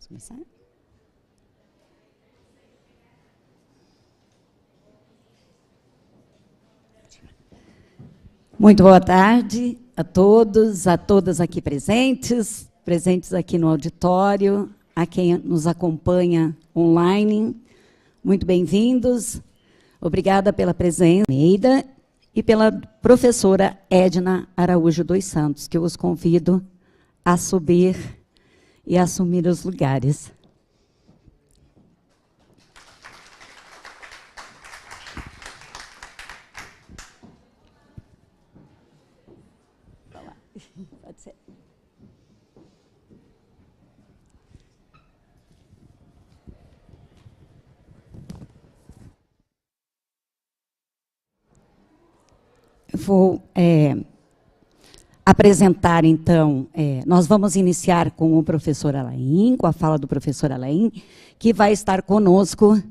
Vamos começar? Muito boa tarde a todos, a todas aqui presentes, presentes aqui no auditório, a quem nos acompanha online. Muito bem-vindos. Obrigada pela presença e pela professora Edna Araújo dos Santos, que eu os convido a subir e assumir os lugares. Pode ser. Eu vou apresentar, então, nós vamos iniciar com o professor Alain, com a fala do professor Alain, que vai estar conosco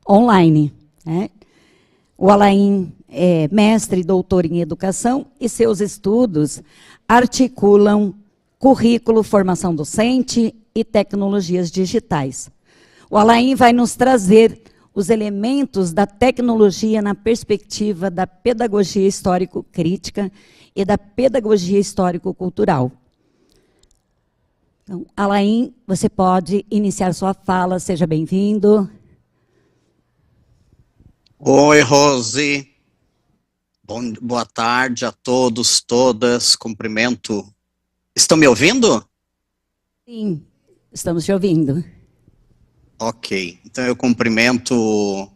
online, né? O Alain é mestre e doutor em educação e seus estudos articulam currículo, formação docente e tecnologias digitais. O Alain vai nos trazer os elementos da tecnologia na perspectiva da pedagogia histórico-crítica e da pedagogia histórico-cultural. Então, Alain, você pode iniciar sua fala, seja bem-vindo. Oi, Rose. Boa tarde a todos, todas, cumprimento. Estão me ouvindo? Sim, estamos te ouvindo. Ok, então eu cumprimento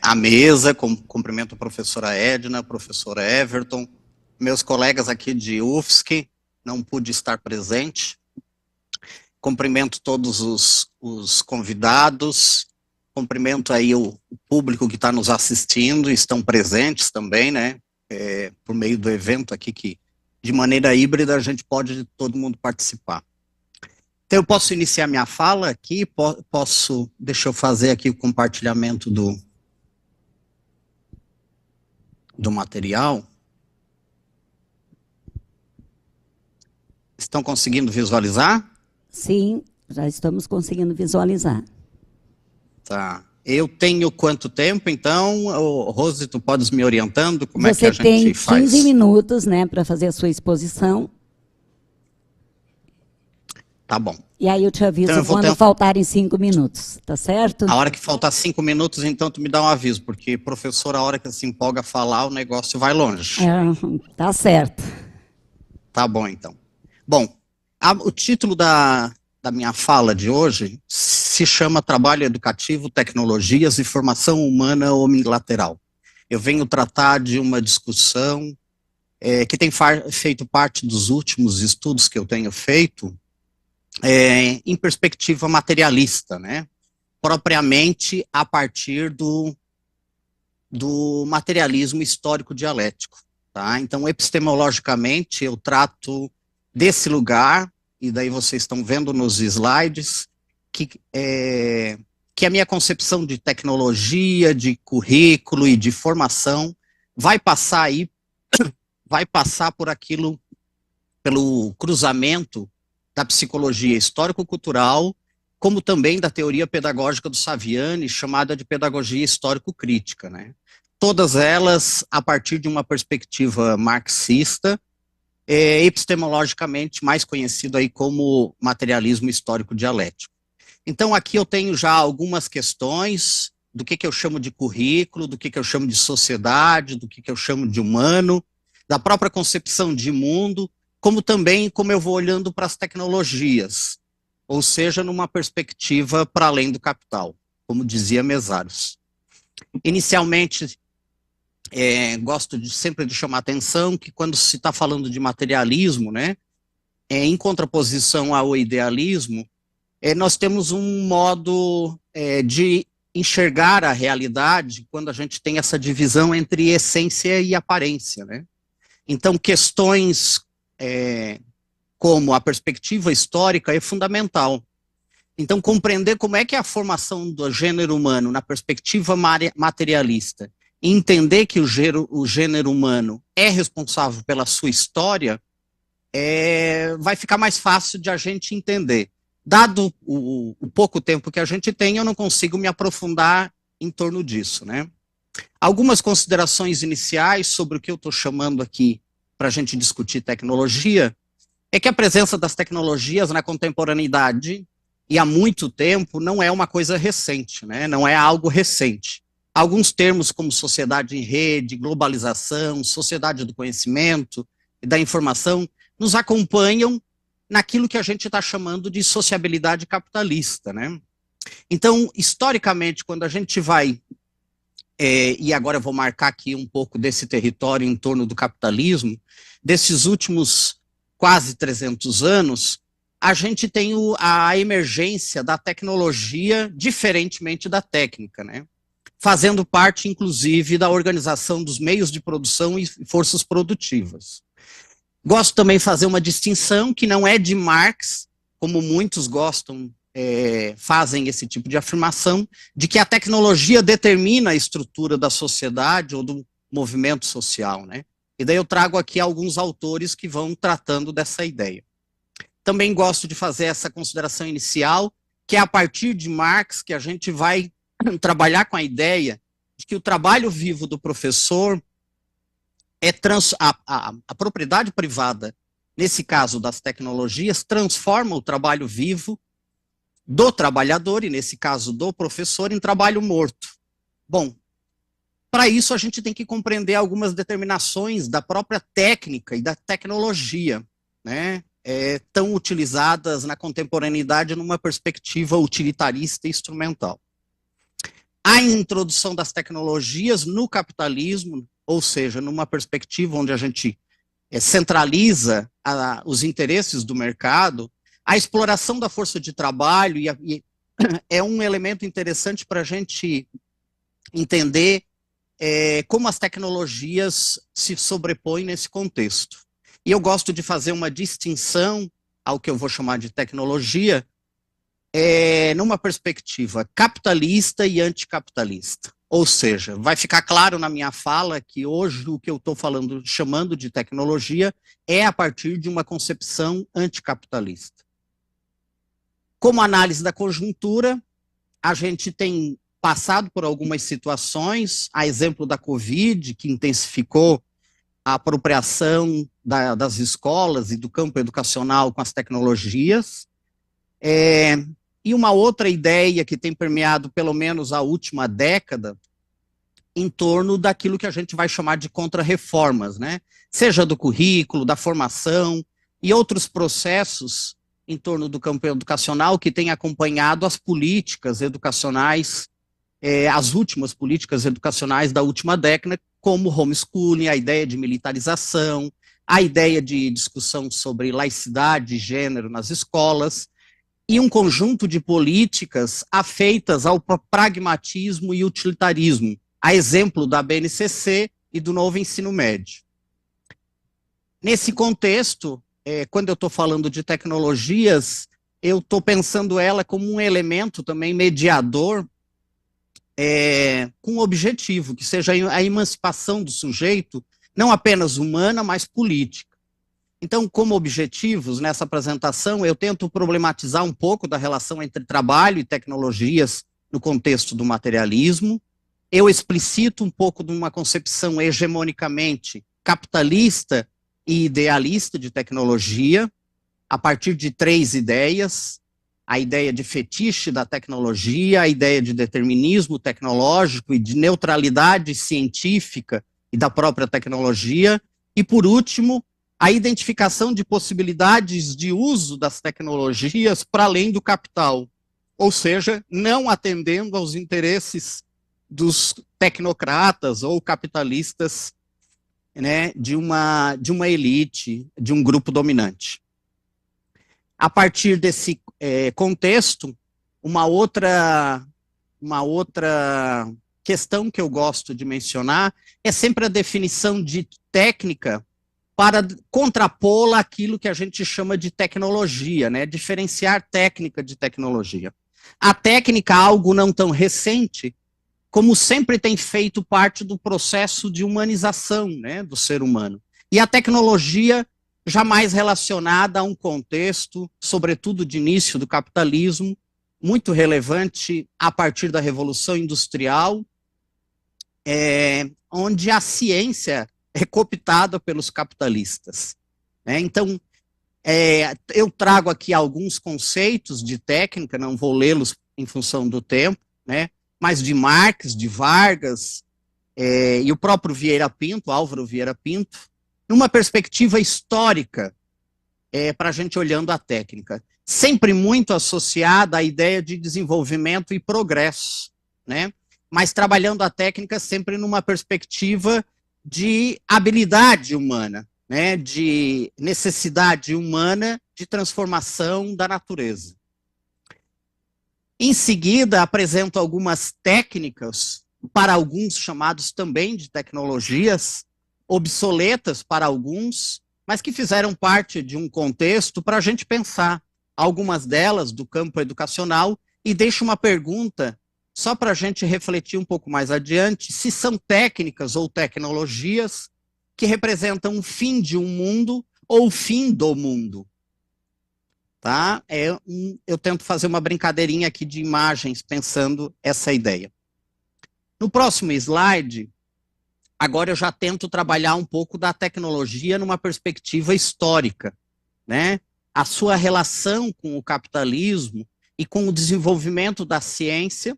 a mesa, cumprimento a professora Edna, a professora Everton, meus colegas aqui de UFSC, não pude estar presente. Cumprimento todos os convidados, cumprimento aí o público que está nos assistindo, estão presentes também, né, por meio do evento aqui, que de maneira híbrida a gente pode todo mundo participar. Então eu posso iniciar minha fala aqui, deixa eu fazer aqui o compartilhamento do material. Estão conseguindo visualizar? Sim, já estamos conseguindo visualizar. Tá. Eu tenho quanto tempo, então? Rose, tu podes me orientando? Como é que a gente faz? Você tem 15 minutos, né, para fazer a sua exposição. Tá bom. E aí eu te aviso então, quando faltarem 5 minutos, tá certo? A hora que faltar 5 minutos, então tu me dá um aviso, porque professor, a hora que se empolga a falar, o negócio vai longe. Tá certo. Tá bom, então. Bom, o título da minha fala de hoje se chama Trabalho Educativo, Tecnologias e Formação Humana Omnilateral. Eu venho tratar de uma discussão que tem feito parte dos últimos estudos que eu tenho feito, em perspectiva materialista, né? Propriamente a partir do materialismo histórico dialético. Tá? Então, epistemologicamente, eu trato desse lugar, e daí vocês estão vendo nos slides, que a minha concepção de tecnologia, de currículo e de formação vai passar por aquilo, pelo cruzamento da psicologia histórico-cultural, como também da teoria pedagógica do Saviani, chamada de pedagogia histórico-crítica, né? Todas elas a partir de uma perspectiva marxista, epistemologicamente mais conhecido aí como materialismo histórico-dialético. Então aqui eu tenho já algumas questões do que eu chamo de currículo, do que eu chamo de sociedade, do que eu chamo de humano, da própria concepção de mundo, como também como eu vou olhando para as tecnologias, ou seja, numa perspectiva para além do capital, como dizia Mesaros. Inicialmente, gosto sempre de chamar a atenção que quando se está falando de materialismo, né, em contraposição ao idealismo, nós temos um modo de enxergar a realidade quando a gente tem essa divisão entre essência e aparência, né? Então, questões como a perspectiva histórica é fundamental. Então, compreender como é que é a formação do gênero humano na perspectiva materialista, e entender que o gênero humano é responsável pela sua história, vai ficar mais fácil de a gente entender. Dado o pouco tempo que a gente tem, eu não consigo me aprofundar em torno disso, né? Algumas considerações iniciais sobre o que eu estou chamando aqui para a gente discutir tecnologia, é que a presença das tecnologias na contemporaneidade, e há muito tempo, não é uma coisa recente, né? Não é algo recente. Alguns termos como sociedade em rede, globalização, sociedade do conhecimento e da informação, nos acompanham naquilo que a gente está chamando de sociabilidade capitalista, né? Então, historicamente, quando a gente vai, e agora eu vou marcar aqui um pouco desse território em torno do capitalismo, desses últimos quase 300 anos, a gente tem a emergência da tecnologia diferentemente da técnica, né? Fazendo parte, inclusive, da organização dos meios de produção e forças produtivas. Gosto também de fazer uma distinção que não é de Marx, como muitos gostam, fazem esse tipo de afirmação, de que a tecnologia determina a estrutura da sociedade ou do movimento social, né? E daí eu trago aqui alguns autores que vão tratando dessa ideia. Também gosto de fazer essa consideração inicial, que é a partir de Marx que a gente vai trabalhar com a ideia de que o trabalho vivo do professor a propriedade privada, nesse caso das tecnologias, transforma o trabalho vivo do trabalhador, e nesse caso do professor, em trabalho morto. Bom, para isso a gente tem que compreender algumas determinações da própria técnica e da tecnologia, né, tão utilizadas na contemporaneidade numa perspectiva utilitarista e instrumental. A introdução das tecnologias no capitalismo, ou seja, numa perspectiva onde a gente centraliza os interesses do mercado, a exploração da força de trabalho é um elemento interessante para a gente entender como as tecnologias se sobrepõem nesse contexto. E eu gosto de fazer uma distinção ao que eu vou chamar de tecnologia, numa perspectiva capitalista e anticapitalista. Ou seja, vai ficar claro na minha fala que hoje o que eu estou chamando de tecnologia é a partir de uma concepção anticapitalista. Como análise da conjuntura, a gente tem passado por algumas situações, a exemplo da Covid, que intensificou a apropriação das escolas e do campo educacional com as tecnologias, e uma outra ideia que tem permeado pelo menos a última década em torno daquilo que a gente vai chamar de contra-reformas, né? Seja do currículo, da formação e outros processos em torno do campo educacional que têm acompanhado as políticas educacionais, as últimas políticas educacionais da última década, como o homeschooling, a ideia de militarização, a ideia de discussão sobre laicidade e gênero nas escolas, e um conjunto de políticas afeitas ao pragmatismo e utilitarismo, a exemplo da BNCC e do novo ensino médio. Nesse contexto, quando eu estou falando de tecnologias, eu estou pensando ela como um elemento também mediador, com um objetivo, que seja a emancipação do sujeito, não apenas humana, mas política. Então, como objetivos, nessa apresentação, eu tento problematizar um pouco da relação entre trabalho e tecnologias no contexto do materialismo. Eu explicito um pouco de uma concepção hegemonicamente capitalista e idealista de tecnologia, a partir de 3 ideias: a ideia de fetiche da tecnologia, a ideia de determinismo tecnológico e de neutralidade científica e da própria tecnologia, e, por último, a identificação de possibilidades de uso das tecnologias para além do capital, ou seja, não atendendo aos interesses dos tecnocratas ou capitalistas, né, de uma elite, de um grupo dominante. A partir desse contexto, uma outra questão que eu gosto de mencionar é sempre a definição de técnica para contrapô-la àquilo que a gente chama de tecnologia, né? Diferenciar técnica de tecnologia. A técnica, algo não tão recente, como sempre tem feito parte do processo de humanização, né, do ser humano. E a tecnologia jamais relacionada a um contexto, sobretudo de início do capitalismo, muito relevante a partir da Revolução Industrial, onde a ciência é cooptada pelos capitalistas. Então, eu trago aqui alguns conceitos de técnica, não vou lê-los em função do tempo, mas de Marx, de Vargas, e o próprio Vieira Pinto, Álvaro Vieira Pinto, numa perspectiva histórica, para a gente olhando a técnica, sempre muito associada à ideia de desenvolvimento e progresso, mas trabalhando a técnica sempre numa perspectiva de habilidade humana, de necessidade humana de transformação da natureza. Em seguida, apresento algumas técnicas, para alguns chamados também de tecnologias, obsoletas para alguns, mas que fizeram parte de um contexto para a gente pensar, algumas delas do campo educacional, e deixo uma pergunta, só para a gente refletir um pouco mais adiante, se são técnicas ou tecnologias que representam o fim de um mundo ou o fim do mundo. Tá? Eu tento fazer uma brincadeirinha aqui de imagens, pensando essa ideia. No próximo slide, agora eu já tento trabalhar um pouco da tecnologia numa perspectiva histórica, a sua relação com o capitalismo e com o desenvolvimento da ciência.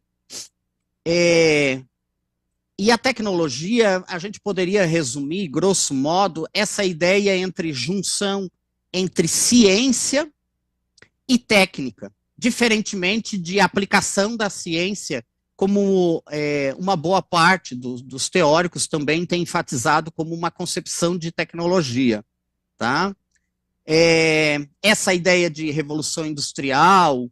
E a tecnologia, a gente poderia resumir, grosso modo, essa ideia entre junção entre ciência e técnica, diferentemente de aplicação da ciência, como uma boa parte dos teóricos também tem enfatizado como uma concepção de tecnologia. Tá? Essa ideia de revolução industrial,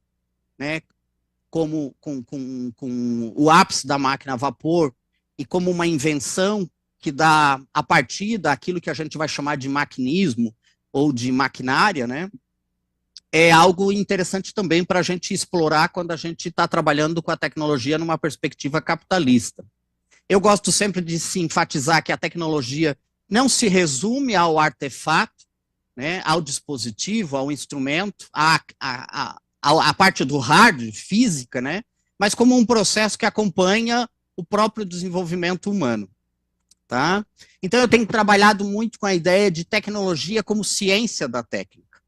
como com o ápice da máquina a vapor, e como uma invenção que dá, a partir daquilo que a gente vai chamar de maquinismo, ou de maquinária, é algo interessante também para a gente explorar quando a gente está trabalhando com a tecnologia numa perspectiva capitalista. Eu gosto sempre de se enfatizar que a tecnologia não se resume ao artefato, ao dispositivo, ao instrumento, a parte do hardware, física, mas como um processo que acompanha o próprio desenvolvimento humano. Tá? Então eu tenho trabalhado muito com a ideia de tecnologia como ciência da técnica.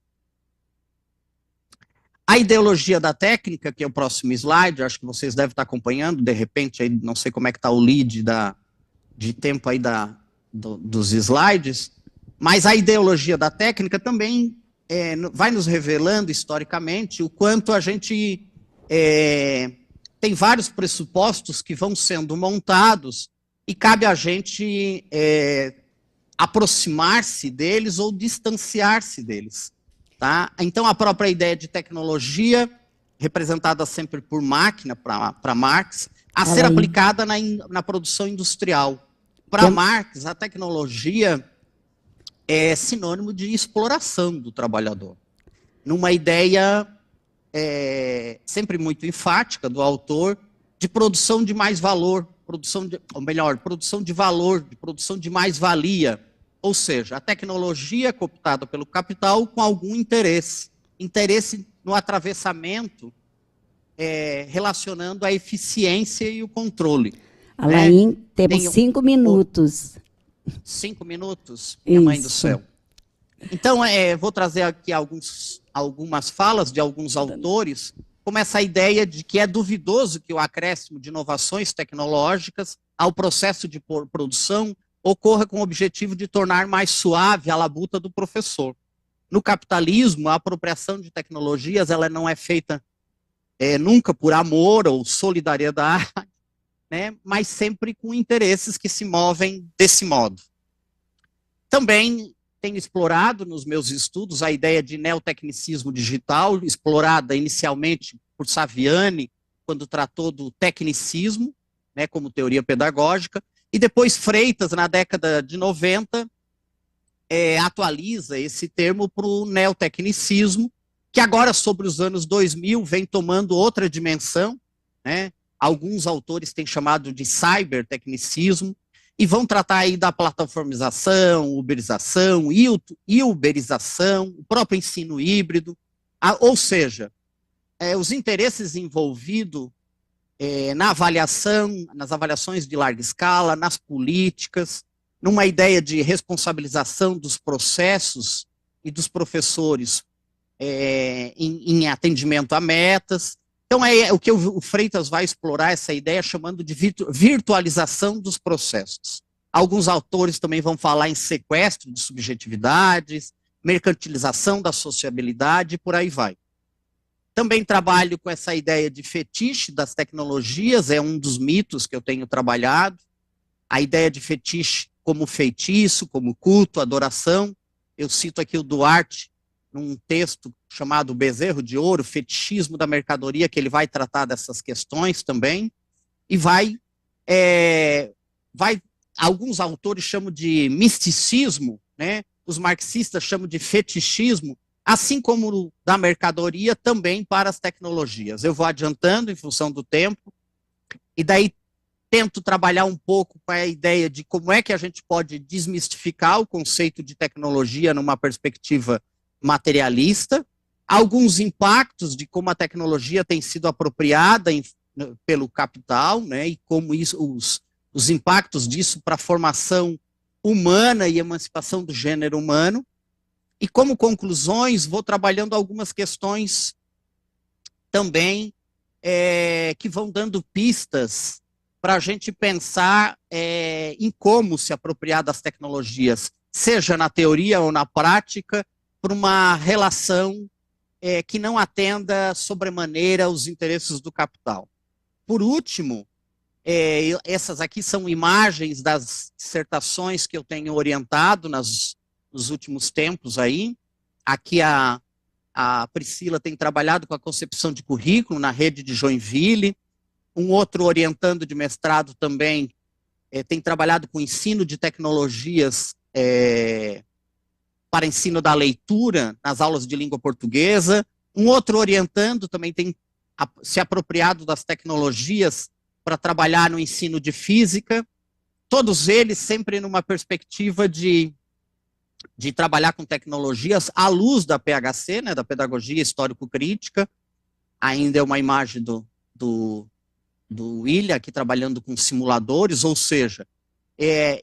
A ideologia da técnica, que é o próximo slide, acho que vocês devem estar acompanhando, de repente, aí, não sei como é que está o lead de tempo aí dos slides, mas a ideologia da técnica também vai nos revelando historicamente o quanto a gente tem vários pressupostos que vão sendo montados e cabe a gente aproximar-se deles ou distanciar-se deles. Tá? Então, a própria ideia de tecnologia, representada sempre por máquina, para Marx, a ser aplicada na produção industrial. Para Marx, a tecnologia é sinônimo de exploração do trabalhador. Numa ideia sempre muito enfática do autor, de produção de mais valor, produção de valor, de produção de mais-valia. Ou seja, a tecnologia é cooptada pelo capital com algum interesse no atravessamento, relacionando a eficiência e o controle. Alain, temos 5 minutos. 5 minutos? Minha mãe do céu. Então, vou trazer aqui algumas falas de alguns autores, como essa ideia de que é duvidoso que o acréscimo de inovações tecnológicas ao processo de produção ocorra com o objetivo de tornar mais suave a labuta do professor. No capitalismo, a apropriação de tecnologias ela não é feita nunca por amor ou solidariedade, mas sempre com interesses que se movem desse modo. Também tenho explorado nos meus estudos a ideia de neotecnicismo digital, explorada inicialmente por Saviani, quando tratou do tecnicismo, como teoria pedagógica, e depois Freitas, na década de 90, atualiza esse termo para o neotecnicismo, que agora, sobre os anos 2000, vem tomando outra dimensão. Alguns autores têm chamado de cybertecnicismo, e vão tratar aí da plataformização, uberização, uberização, o próprio ensino híbrido, ou seja, os interesses envolvidos na avaliação, nas avaliações de larga escala, nas políticas, numa ideia de responsabilização dos processos e dos professores em atendimento a metas. Então, o que o Freitas vai explorar essa ideia chamando de virtualização dos processos. Alguns autores também vão falar em sequestro de subjetividades, mercantilização da sociabilidade e por aí vai. Também trabalho com essa ideia de fetiche das tecnologias, é um dos mitos que eu tenho trabalhado. A ideia de fetiche como feitiço, como culto, adoração. Eu cito aqui o Duarte, num texto chamado Bezerro de Ouro, Fetichismo da Mercadoria, que ele vai tratar dessas questões também. E alguns autores chamam de misticismo, né? Os marxistas chamam de fetichismo, assim como da mercadoria, também para as tecnologias. Eu vou adiantando em função do tempo, e daí tento trabalhar um pouco com a ideia de como é que a gente pode desmistificar o conceito de tecnologia numa perspectiva materialista, alguns impactos de como a tecnologia tem sido apropriada pelo capital, né, e como os impactos disso para a formação humana e emancipação do gênero humano. E como conclusões, vou trabalhando algumas questões também que vão dando pistas para a gente pensar em como se apropriar das tecnologias, seja na teoria ou na prática, por uma relação que não atenda sobremaneira os interesses do capital. Por último, essas aqui são imagens das dissertações que eu tenho orientado nos últimos tempos aí. Aqui a Priscila tem trabalhado com a concepção de currículo na rede de Joinville. Um outro orientando de mestrado também tem trabalhado com ensino de tecnologias para ensino da leitura nas aulas de língua portuguesa. Um outro orientando também tem se apropriado das tecnologias para trabalhar no ensino de física. Todos eles sempre numa perspectiva de trabalhar com tecnologias à luz da PHC, né, da Pedagogia Histórico-Crítica. Ainda é uma imagem do William aqui trabalhando com simuladores, ou seja,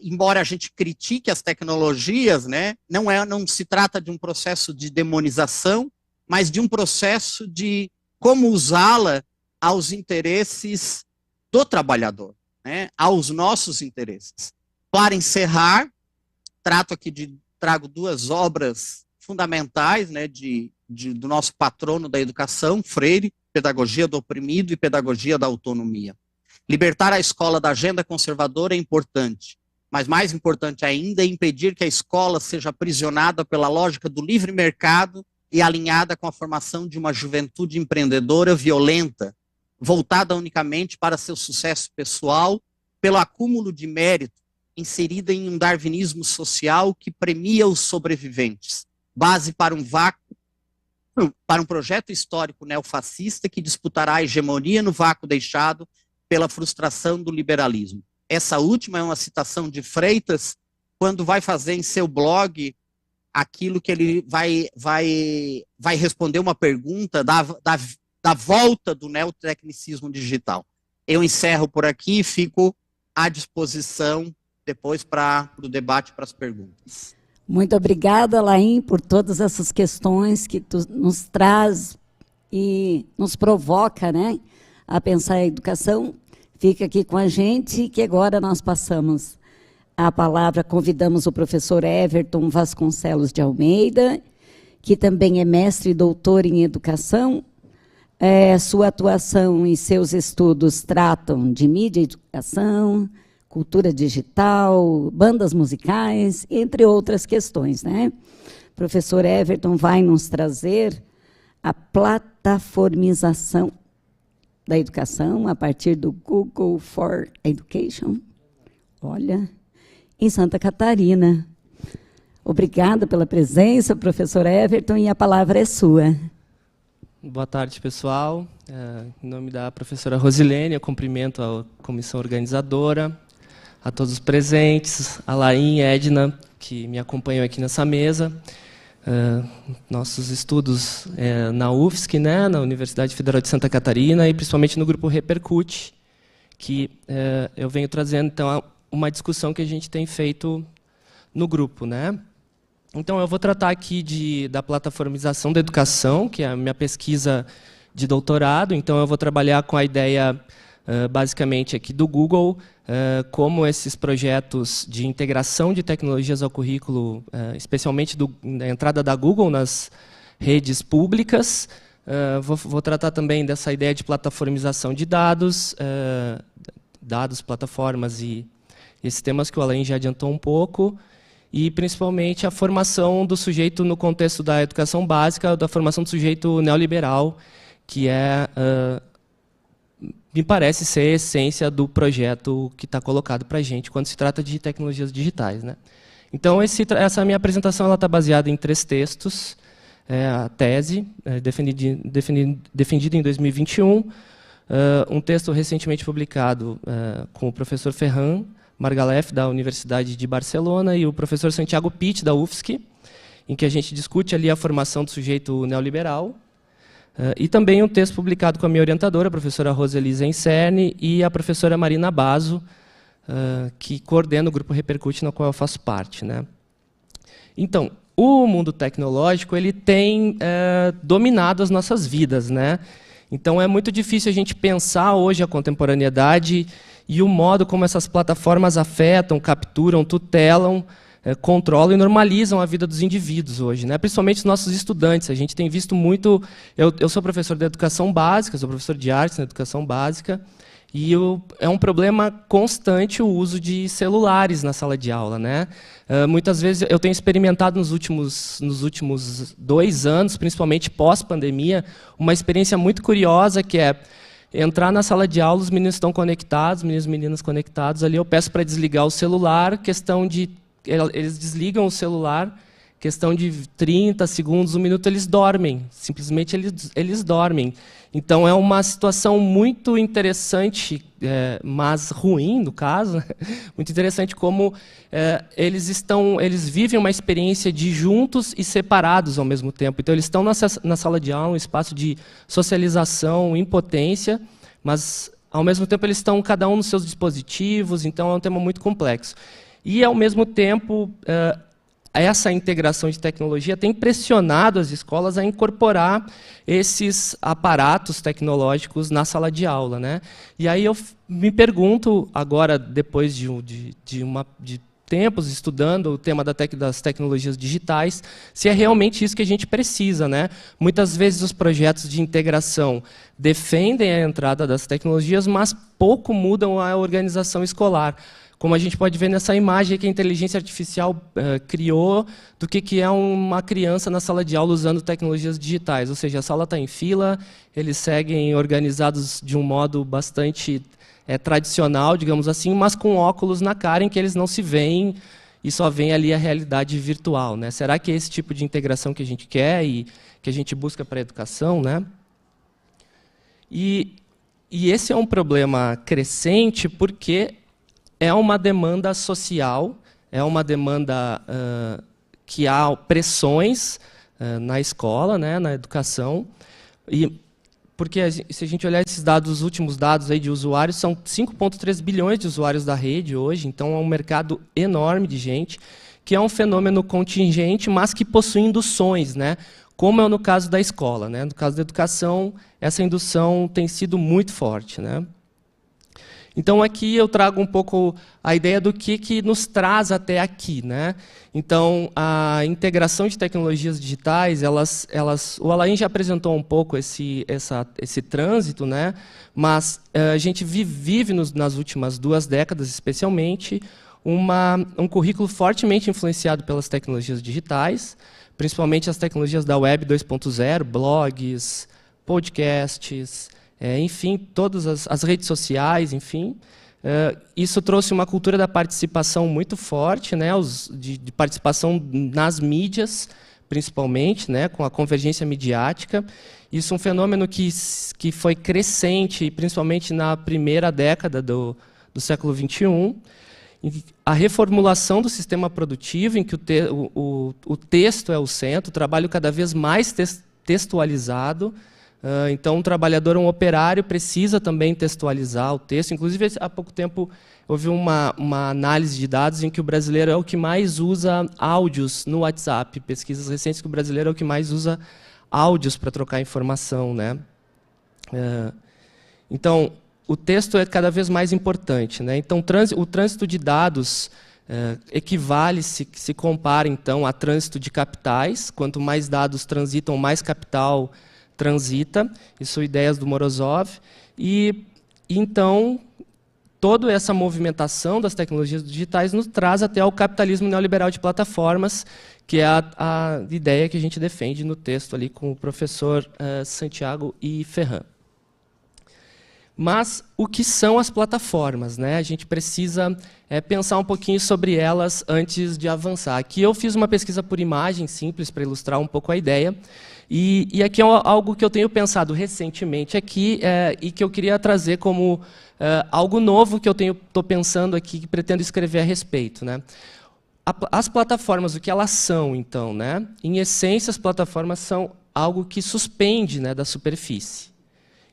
embora a gente critique as tecnologias, né, não se trata de um processo de demonização, mas de um processo de como usá-la aos interesses do trabalhador, né, aos nossos interesses. Para encerrar, trago duas obras fundamentais, né, do nosso patrono da educação, Freire, Pedagogia do Oprimido e Pedagogia da Autonomia. Libertar a escola da agenda conservadora é importante, mas mais importante ainda é impedir que a escola seja aprisionada pela lógica do livre mercado e alinhada com a formação de uma juventude empreendedora violenta, voltada unicamente para seu sucesso pessoal, pelo acúmulo de mérito, inserida em um darwinismo social que premia os sobreviventes, base para um projeto histórico neofascista que disputará a hegemonia no vácuo deixado pela frustração do liberalismo. Essa última é uma citação de Freitas, quando vai fazer em seu blog aquilo que ele vai responder uma pergunta da volta do neotecnicismo digital. Eu encerro por aqui e fico à disposição depois para o debate, para as perguntas. Muito obrigada, Alain, por todas essas questões que tu nos traz e nos provoca, né, a pensar a educação. Fica aqui com a gente, que agora nós passamos a palavra, convidamos o professor Everton Vasconcelos de Almeida, que também é mestre e doutor em educação. Sua atuação e seus estudos tratam de mídia e educação, cultura digital, bandas musicais, entre outras questões, né? O professor Everton vai nos trazer a plataformização da educação a partir do Google for Education, olha, em Santa Catarina. Obrigada pela presença, professor Everton, e a palavra é sua. Boa tarde, pessoal. Em nome da professora Rosilene, eu cumprimento a comissão organizadora, a todos os presentes, a Laim, Edna, que me acompanham aqui nessa mesa. Nossos estudos na UFSC, né, na Universidade Federal de Santa Catarina, e principalmente no grupo Repercute, que eu venho trazendo então uma discussão que a gente tem feito no grupo, né? Então eu vou tratar aqui da plataformização da educação, que é a minha pesquisa de doutorado. Então eu vou trabalhar com a ideia basicamente aqui do Google, como esses projetos de integração de tecnologias ao currículo, especialmente da entrada da Google nas redes públicas. Vou tratar também dessa ideia de plataformização de dados, plataformas e esses temas que o Alain já adiantou um pouco, e principalmente a formação do sujeito no contexto da educação básica, da formação do sujeito neoliberal, que me parece ser a essência do projeto que está colocado para a gente quando se trata de tecnologias digitais, né? Então, essa minha apresentação está baseada em 3 textos. A tese, defendida em 2021, um texto recentemente publicado com o professor Ferran Margalef, da Universidade de Barcelona, e o professor Santiago Pitt, da UFSC, em que a gente discute ali a formação do sujeito neoliberal. E também um texto publicado com a minha orientadora, a professora Roselisa Incerne, e a professora Marina Basso, que coordena o grupo Repercute, no qual eu faço parte, né? Então, o mundo tecnológico ele tem dominado as nossas vidas, né? Então, é muito difícil a gente pensar hoje a contemporaneidade e o modo como essas plataformas afetam, capturam, tutelam, controlam e normalizam a vida dos indivíduos hoje, né? Principalmente os nossos estudantes. A gente tem visto muito... Eu sou professor de educação básica, sou professor de artes na educação básica, e é um problema constante o uso de celulares na sala de aula, né? Muitas vezes eu tenho experimentado nos últimos 2 anos, principalmente pós-pandemia, uma experiência muito curiosa, que é entrar na sala de aula, os meninos estão conectados, meninos e meninas conectados, ali eu peço para desligar o celular, eles desligam o celular, questão de 30 segundos, 1 minuto, eles dormem. Simplesmente eles dormem. Então, é uma situação muito interessante, mas ruim, no caso. Muito interessante como eles vivem uma experiência de juntos e separados ao mesmo tempo. Então, eles estão na sala de aula, um espaço de socialização, em potência, mas, ao mesmo tempo, eles estão cada um nos seus dispositivos. Então, é um tema muito complexo. E, ao mesmo tempo, essa integração de tecnologia tem pressionado as escolas a incorporar esses aparatos tecnológicos na sala de aula, né? E aí eu me pergunto, agora, depois de tempos estudando o tema das tecnologias digitais, se é realmente isso que a gente precisa, né? Muitas vezes os projetos de integração defendem a entrada das tecnologias, mas pouco mudam a organização escolar. Como a gente pode ver nessa imagem que a inteligência artificial criou do que é uma criança na sala de aula usando tecnologias digitais. Ou seja, a sala está em fila, eles seguem organizados de um modo bastante tradicional, digamos assim, mas com óculos na cara em que eles não se veem e só veem ali a realidade virtual, né? Será que é esse tipo de integração que a gente quer e que a gente busca para a educação, né? E esse é um problema crescente porque é uma demanda social, é uma demanda que há pressões na escola, né, na educação, porque se a gente olhar esses dados, os últimos dados aí de usuários, são 5,3 bilhões de usuários da rede hoje, então é um mercado enorme de gente, que é um fenômeno contingente, mas que possui induções, né, como é no caso da escola, né? No caso da educação, essa indução tem sido muito forte, né? Então, aqui eu trago um pouco a ideia do que nos traz até aqui, né? Então, a integração de tecnologias digitais, o Alain já apresentou um pouco esse trânsito, né? Mas a gente vive nas últimas 2 décadas, especialmente, um currículo fortemente influenciado pelas tecnologias digitais, principalmente as tecnologias da Web 2.0, blogs, podcasts, enfim, todas as redes sociais, enfim. Isso trouxe uma cultura da participação muito forte, né, de participação nas mídias, principalmente, né, com a convergência midiática. Isso é um fenômeno que foi crescente, principalmente na primeira década do século XXI. A reformulação do sistema produtivo, em que o texto é o centro, o trabalho cada vez mais textualizado. Então, um trabalhador, um operário, precisa também textualizar o texto. Inclusive, há pouco tempo, houve uma análise de dados em que o brasileiro é o que mais usa áudios no WhatsApp. Pesquisas recentes que o brasileiro é o que mais usa áudios para trocar informação, né? Então, o texto é cada vez mais importante, né? Então, o trânsito de dados equivale, se compara, então, a trânsito de capitais. Quanto mais dados transitam, mais capital transita. Isso são ideias do Morozov. E então, toda essa movimentação das tecnologias digitais nos traz até ao capitalismo neoliberal de plataformas, que é a ideia que a gente defende no texto ali com o professor Santiago e Ferran. Mas o que são as plataformas, né? A gente precisa pensar um pouquinho sobre elas antes de avançar. Aqui eu fiz uma pesquisa por imagem simples para ilustrar um pouco a ideia. E aqui é algo que eu tenho pensado recentemente aqui e que eu queria trazer como algo novo que eu estou pensando aqui, que pretendo escrever a respeito, né? As plataformas, o que elas são, então, né? Em essência, as plataformas são algo que suspende, né, da superfície.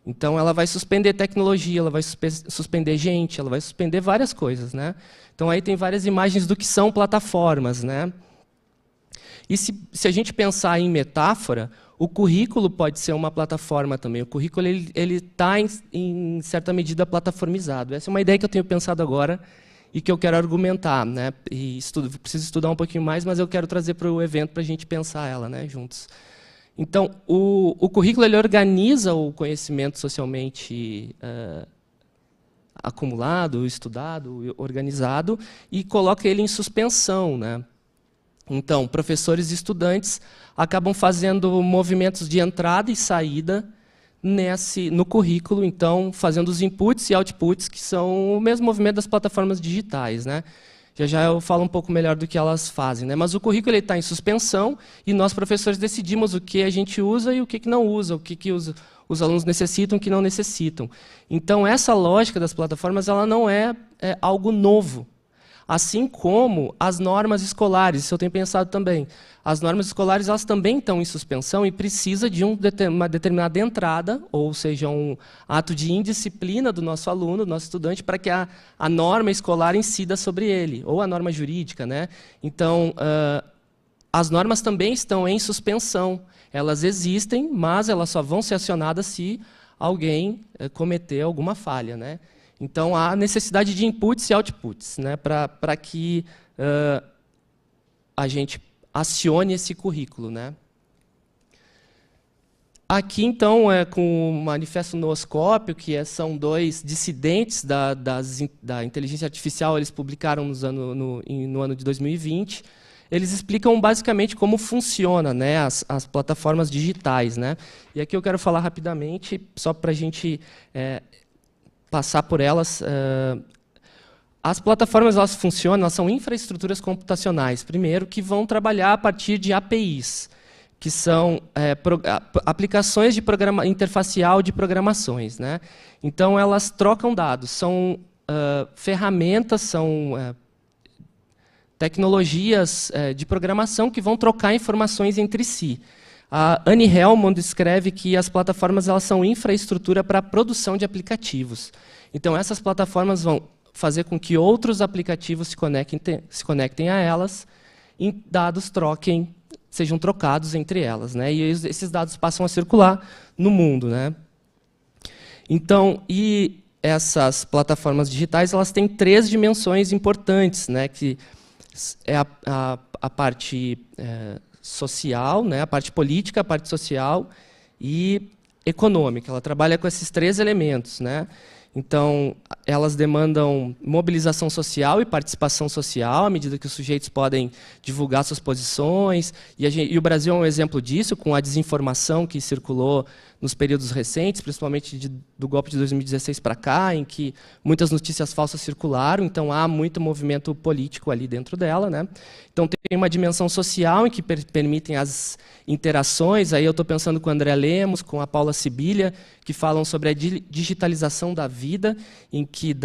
Então, ela vai suspender tecnologia, ela vai suspender gente, ela vai suspender várias coisas, né? Então, aí tem várias imagens do que são plataformas, né? E se a gente pensar em metáfora, o currículo pode ser uma plataforma também. O currículo ele está, em certa medida, plataformizado. Essa é uma ideia que eu tenho pensado agora e que eu quero argumentar, né? E preciso estudar um pouquinho mais, mas eu quero trazer para o evento para a gente pensar ela, né, juntos. Então, o currículo ele organiza o conhecimento socialmente acumulado, estudado, organizado, e coloca ele em suspensão, né? Então, professores e estudantes acabam fazendo movimentos de entrada e saída no currículo, então, fazendo os inputs e outputs, que são o mesmo movimento das plataformas digitais, né? Já eu falo um pouco melhor do que elas fazem, né? Mas o currículo está em suspensão e nós, professores, decidimos o que a gente usa e o que não usa, o que os alunos necessitam e o que não necessitam. Então, essa lógica das plataformas ela não é algo novo. Assim como as normas escolares, isso eu tenho pensado também. As normas escolares elas também estão em suspensão e precisa de uma determinada entrada, ou seja, um ato de indisciplina do nosso aluno, do nosso estudante, para que a norma escolar incida sobre ele, ou a norma jurídica, né? Então, as normas também estão em suspensão. Elas existem, mas elas só vão ser acionadas se alguém cometer alguma falha, né? Então, há necessidade de inputs e outputs, né, para que a gente acione esse currículo, né. Aqui, então, com o Manifesto Nooscópio, que são dois dissidentes da inteligência artificial, eles publicaram no ano de 2020, eles explicam basicamente como funciona, né, as plataformas digitais, né. E aqui eu quero falar rapidamente, só para a gente passar por elas. As plataformas elas funcionam, elas são infraestruturas computacionais, primeiro, que vão trabalhar a partir de APIs, que são aplicações de interfacial de programações, né? Então, elas trocam dados, são ferramentas, são tecnologias de programação que vão trocar informações entre si. A Annie Helmond escreve que as plataformas elas são infraestrutura para a produção de aplicativos. Então, essas plataformas vão fazer com que outros aplicativos se conectem a elas e dados sejam trocados entre elas, né? E esses dados passam a circular no mundo, né? Então, e essas plataformas digitais elas têm 3 dimensões importantes, né? Que é a parte social, né, a parte política, a parte social e econômica. Ela trabalha com esses 3 elementos, né? Então, elas demandam mobilização social e participação social, à medida que os sujeitos podem divulgar suas posições. E o Brasil é um exemplo disso, com a desinformação que circulou nos períodos recentes, principalmente do golpe de 2016 para cá, em que muitas notícias falsas circularam, então há muito movimento político ali dentro dela, né? Então, tem uma dimensão social em que permitem as interações. Aí eu estou pensando com o André Lemos, com a Paula Sibilha, que falam sobre a digitalização da vida, em que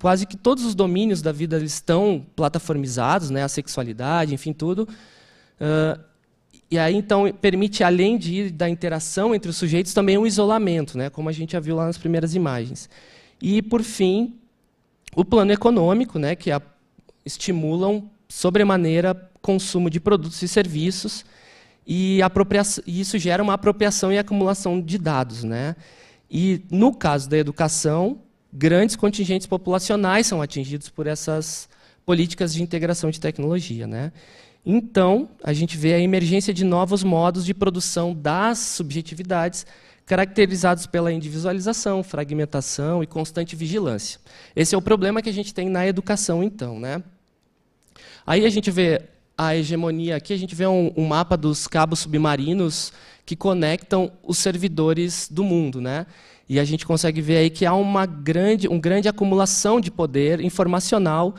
quase que todos os domínios da vida eles estão plataformizados, né? A sexualidade, enfim, tudo. E aí, então, permite, além da interação entre os sujeitos, também um isolamento, né? Como a gente já viu lá nas primeiras imagens. E, por fim, o plano econômico, né? Que estimulam, sobremaneira, consumo de produtos e serviços, e isso gera uma apropriação e acumulação de dados, né? E, no caso da educação, grandes contingentes populacionais são atingidos por essas políticas de integração de tecnologia, né? Então, a gente vê a emergência de novos modos de produção das subjetividades, caracterizados pela individualização, fragmentação e constante vigilância. Esse é o problema que a gente tem na educação, então, né? Aí a gente vê a hegemonia aqui, a gente vê um mapa dos cabos submarinos que conectam os servidores do mundo, né? E a gente consegue ver aí que há uma grande acumulação de poder informacional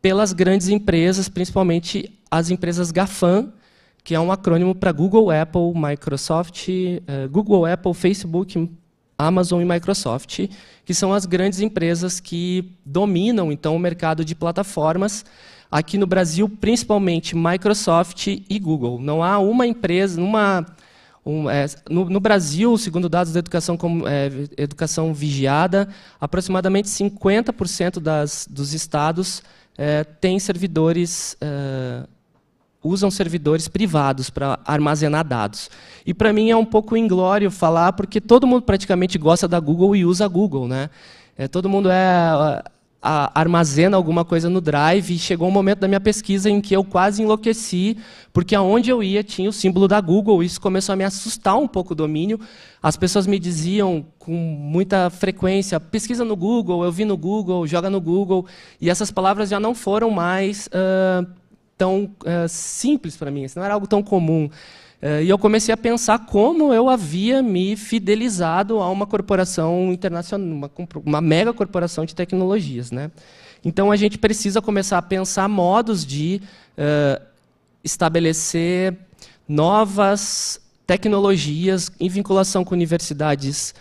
pelas grandes empresas, principalmente as empresas GAFAM, que é um acrônimo para Google, Apple, Microsoft, Google, Apple, Facebook, Amazon e Microsoft, que são as grandes empresas que dominam então o mercado de plataformas. Aqui no Brasil, principalmente Microsoft e Google. Não há uma empresa, no Brasil, segundo dados da educação vigiada, aproximadamente 50% dos estados têm servidores, usam servidores privados para armazenar dados. E, para mim, é um pouco inglório falar, porque todo mundo praticamente gosta da Google e usa a Google, né? Todo mundo armazena alguma coisa no Drive, e chegou um momento da minha pesquisa em que eu quase enlouqueci, porque aonde eu ia tinha o símbolo da Google, e isso começou a me assustar um pouco o domínio. As pessoas me diziam com muita frequência, pesquisa no Google, eu vi no Google, joga no Google, e essas palavras já não foram mais tão simples para mim, não era algo tão comum. E eu comecei a pensar como eu havia me fidelizado a uma corporação internacional, uma mega corporação de tecnologias, né? Então, a gente precisa começar a pensar modos de estabelecer novas tecnologias em vinculação com universidades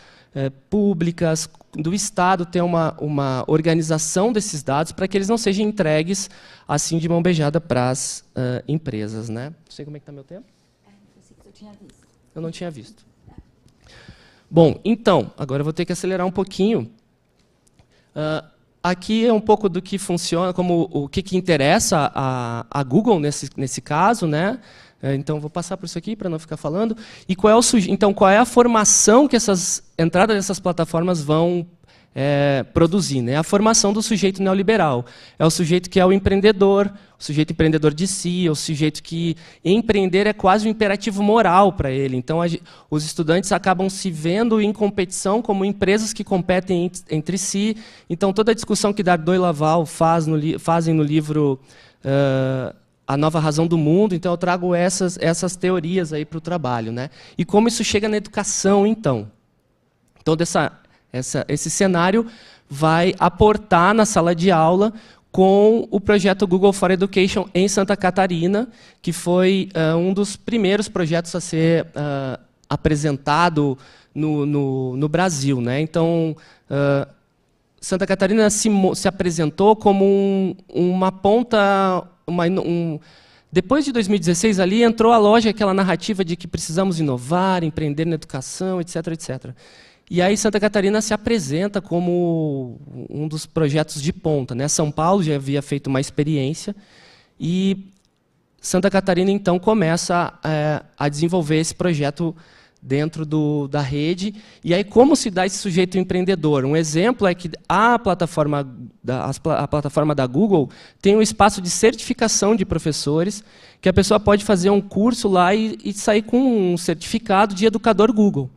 públicas, do Estado ter uma organização desses dados para que eles não sejam entregues assim de mão beijada para as empresas, né? Não sei como é que está meu tempo. Eu não tinha visto. Bom, então, agora eu vou ter que acelerar um pouquinho. Aqui é um pouco do que funciona, o que interessa a Google nesse caso, né? Então, vou passar por isso aqui para não ficar falando. E qual é a formação que essas entradas dessas plataformas vão produzir, né? A formação do sujeito neoliberal. É o sujeito que é o empreendedor de si, é o sujeito que empreender é quase um imperativo moral para ele. Então, os estudantes acabam se vendo em competição como empresas que competem entre si. Então, toda a discussão que Dardot e Laval fazem no livro A Nova Razão do Mundo, então eu trago essas teorias aí para o trabalho, né? E como isso chega na educação, então. Então, esse cenário vai aportar na sala de aula com o projeto Google for Education em Santa Catarina, que foi um dos primeiros projetos a ser apresentado no Brasil, né? Então, Santa Catarina se apresentou como uma ponta... Depois de 2016, ali entrou a loja, aquela narrativa de que precisamos inovar, empreender na educação, etc., etc. E aí Santa Catarina se apresenta como um dos projetos de ponta, né? São Paulo já havia feito uma experiência e Santa Catarina, então, começa a desenvolver esse projeto dentro da rede. E aí, como se dá esse sujeito empreendedor? Um exemplo é que a plataforma da Google tem um espaço de certificação de professores, que a pessoa pode fazer um curso lá e sair com um certificado de educador Google.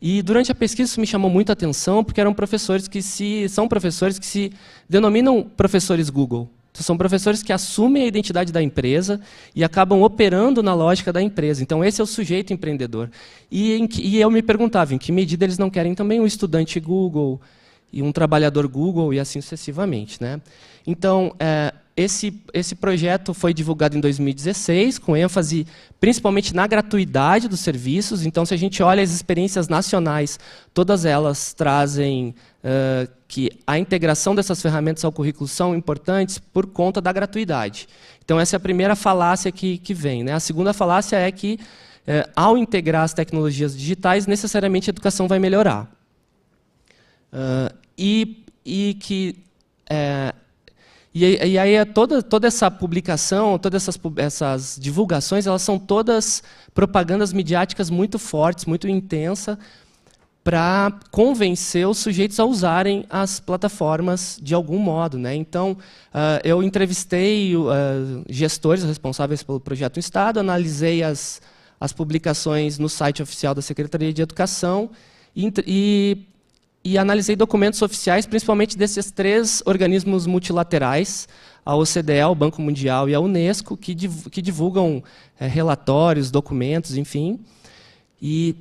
E durante a pesquisa isso me chamou muita atenção, porque são professores que se denominam professores Google. São professores que assumem a identidade da empresa e acabam operando na lógica da empresa. Então, esse é o sujeito empreendedor. E eu me perguntava em que medida eles não querem também um estudante Google e um trabalhador Google e assim sucessivamente, né? Então, esse projeto foi divulgado em 2016, com ênfase principalmente na gratuidade dos serviços. Então, se a gente olha as experiências nacionais, todas elas trazem que a integração dessas ferramentas ao currículo são importantes por conta da gratuidade. Então, essa é a primeira falácia que vem, né? A segunda falácia é que, ao integrar as tecnologias digitais, necessariamente a educação vai melhorar. E aí toda essa publicação, todas essas divulgações, elas são todas propagandas midiáticas muito fortes, muito intensas, para convencer os sujeitos a usarem as plataformas de algum modo, né? Então, eu entrevistei gestores responsáveis pelo projeto no Estado, analisei as publicações no site oficial da Secretaria de Educação e analisei documentos oficiais, principalmente desses 3 organismos multilaterais, a OCDE, o Banco Mundial e a Unesco, que divulgam relatórios, documentos, enfim. E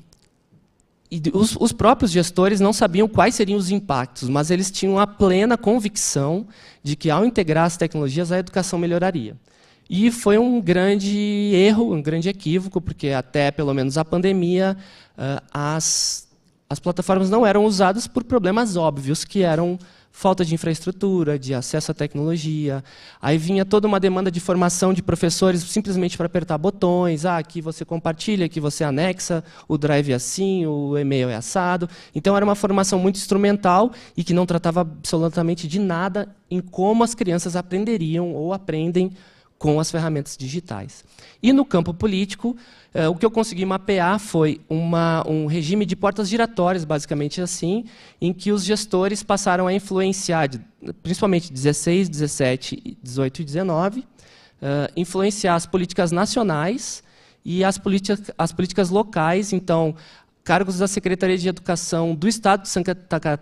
os próprios gestores não sabiam quais seriam os impactos, mas eles tinham a plena convicção de que, ao integrar as tecnologias, a educação melhoraria. E foi um grande erro, um grande equívoco, porque até, pelo menos, a pandemia, as plataformas não eram usadas por problemas óbvios, que eram falta de infraestrutura, de acesso à tecnologia. Aí vinha toda uma demanda de formação de professores simplesmente para apertar botões. Aqui você compartilha, aqui você anexa, o drive é assim, o e-mail é assado. Então, era uma formação muito instrumental e que não tratava absolutamente de nada em como as crianças aprenderiam ou aprendem com as ferramentas digitais. E no campo político, o que eu consegui mapear foi um regime de portas giratórias, basicamente assim, em que os gestores passaram a influenciar, principalmente 16, 17, 18 e 19, influenciar as políticas nacionais e as políticas locais. Então, cargos da Secretaria de Educação do Estado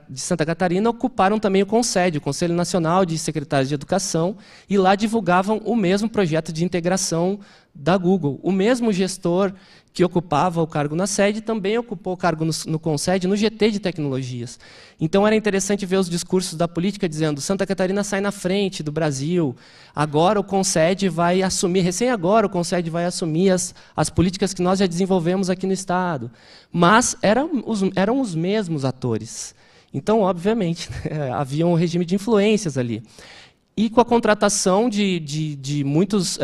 de Santa Catarina ocuparam também o CONSED, o Conselho Nacional de Secretários de Educação, e lá divulgavam o mesmo projeto de integração da Google. O mesmo gestor que ocupava o cargo na sede também ocupou o cargo no CONSED, no GT de Tecnologias. Então, era interessante ver os discursos da política dizendo: Santa Catarina sai na frente do Brasil, agora o CONSED vai assumir, recém-agora o CONSED vai assumir as políticas que nós já desenvolvemos aqui no Estado. Mas eram os mesmos atores. Então, obviamente, havia um regime de influências ali. E com a contratação de muitos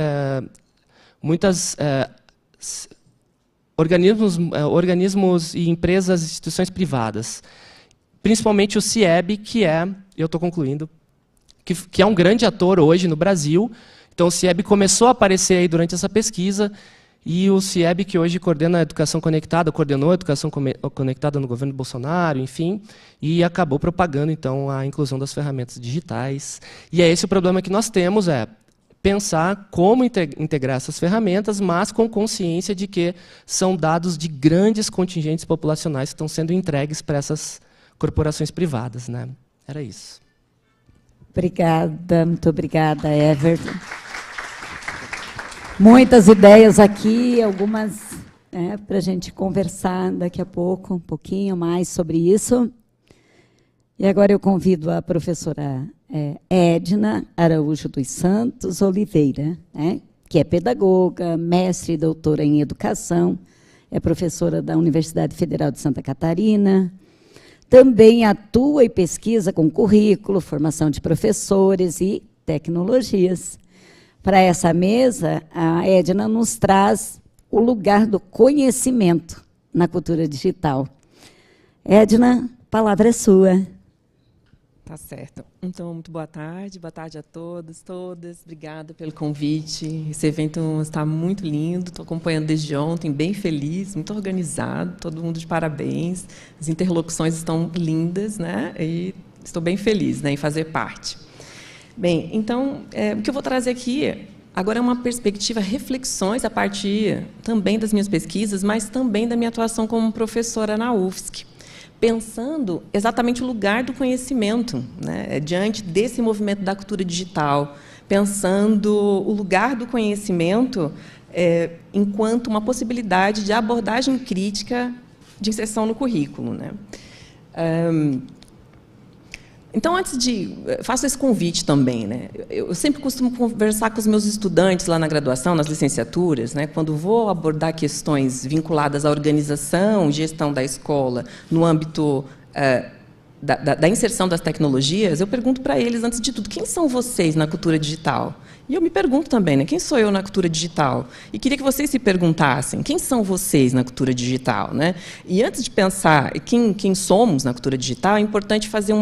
organismos e empresas, instituições privadas, principalmente o CIEB, eu estou concluindo, que é um grande ator hoje no Brasil. Então, o CIEB começou a aparecer aí durante essa pesquisa, e o CIEB, que hoje coordena a educação conectada, coordenou a educação conectada no governo Bolsonaro, enfim, e acabou propagando, então, a inclusão das ferramentas digitais. E é esse o problema que nós temos, pensar como integrar essas ferramentas, mas com consciência de que são dados de grandes contingentes populacionais que estão sendo entregues para essas corporações privadas, né? Era isso. Obrigada, muito obrigada, Everton. Muitas ideias aqui, algumas para a gente conversar daqui a pouco, um pouquinho mais sobre isso. E agora eu convido a professora Edna Araújo dos Santos Oliveira, que é pedagoga, mestre e doutora em educação, é professora da Universidade Federal de Santa Catarina, também atua e pesquisa com currículo, formação de professores e tecnologias. Para essa mesa, a Edna nos traz o lugar do conhecimento na cultura digital. Edna, a palavra é sua. Tá certo. Então, muito boa tarde a todos, todas. Obrigada pelo convite. Esse evento está muito lindo, estou acompanhando desde ontem, bem feliz, muito organizado, todo mundo de parabéns. As interlocuções estão lindas, né? E estou bem feliz, né, em fazer parte. Bem, então, o que eu vou trazer aqui agora é uma perspectiva, reflexões a partir também das minhas pesquisas, mas também da minha atuação como professora na UFSC, pensando exatamente o lugar do conhecimento, né, diante desse movimento da cultura digital, pensando o lugar do conhecimento enquanto uma possibilidade de abordagem crítica de inserção no currículo, né. Então, faço esse convite também, né? Eu sempre costumo conversar com os meus estudantes lá na graduação, nas licenciaturas, né? Quando vou abordar questões vinculadas à organização, gestão da escola, no âmbito da inserção das tecnologias, eu pergunto para eles, antes de tudo, quem são vocês na cultura digital? E eu me pergunto também, né, quem sou eu na cultura digital? E queria que vocês se perguntassem, quem são vocês na cultura digital? Né? E antes de pensar quem somos na cultura digital, é importante fazer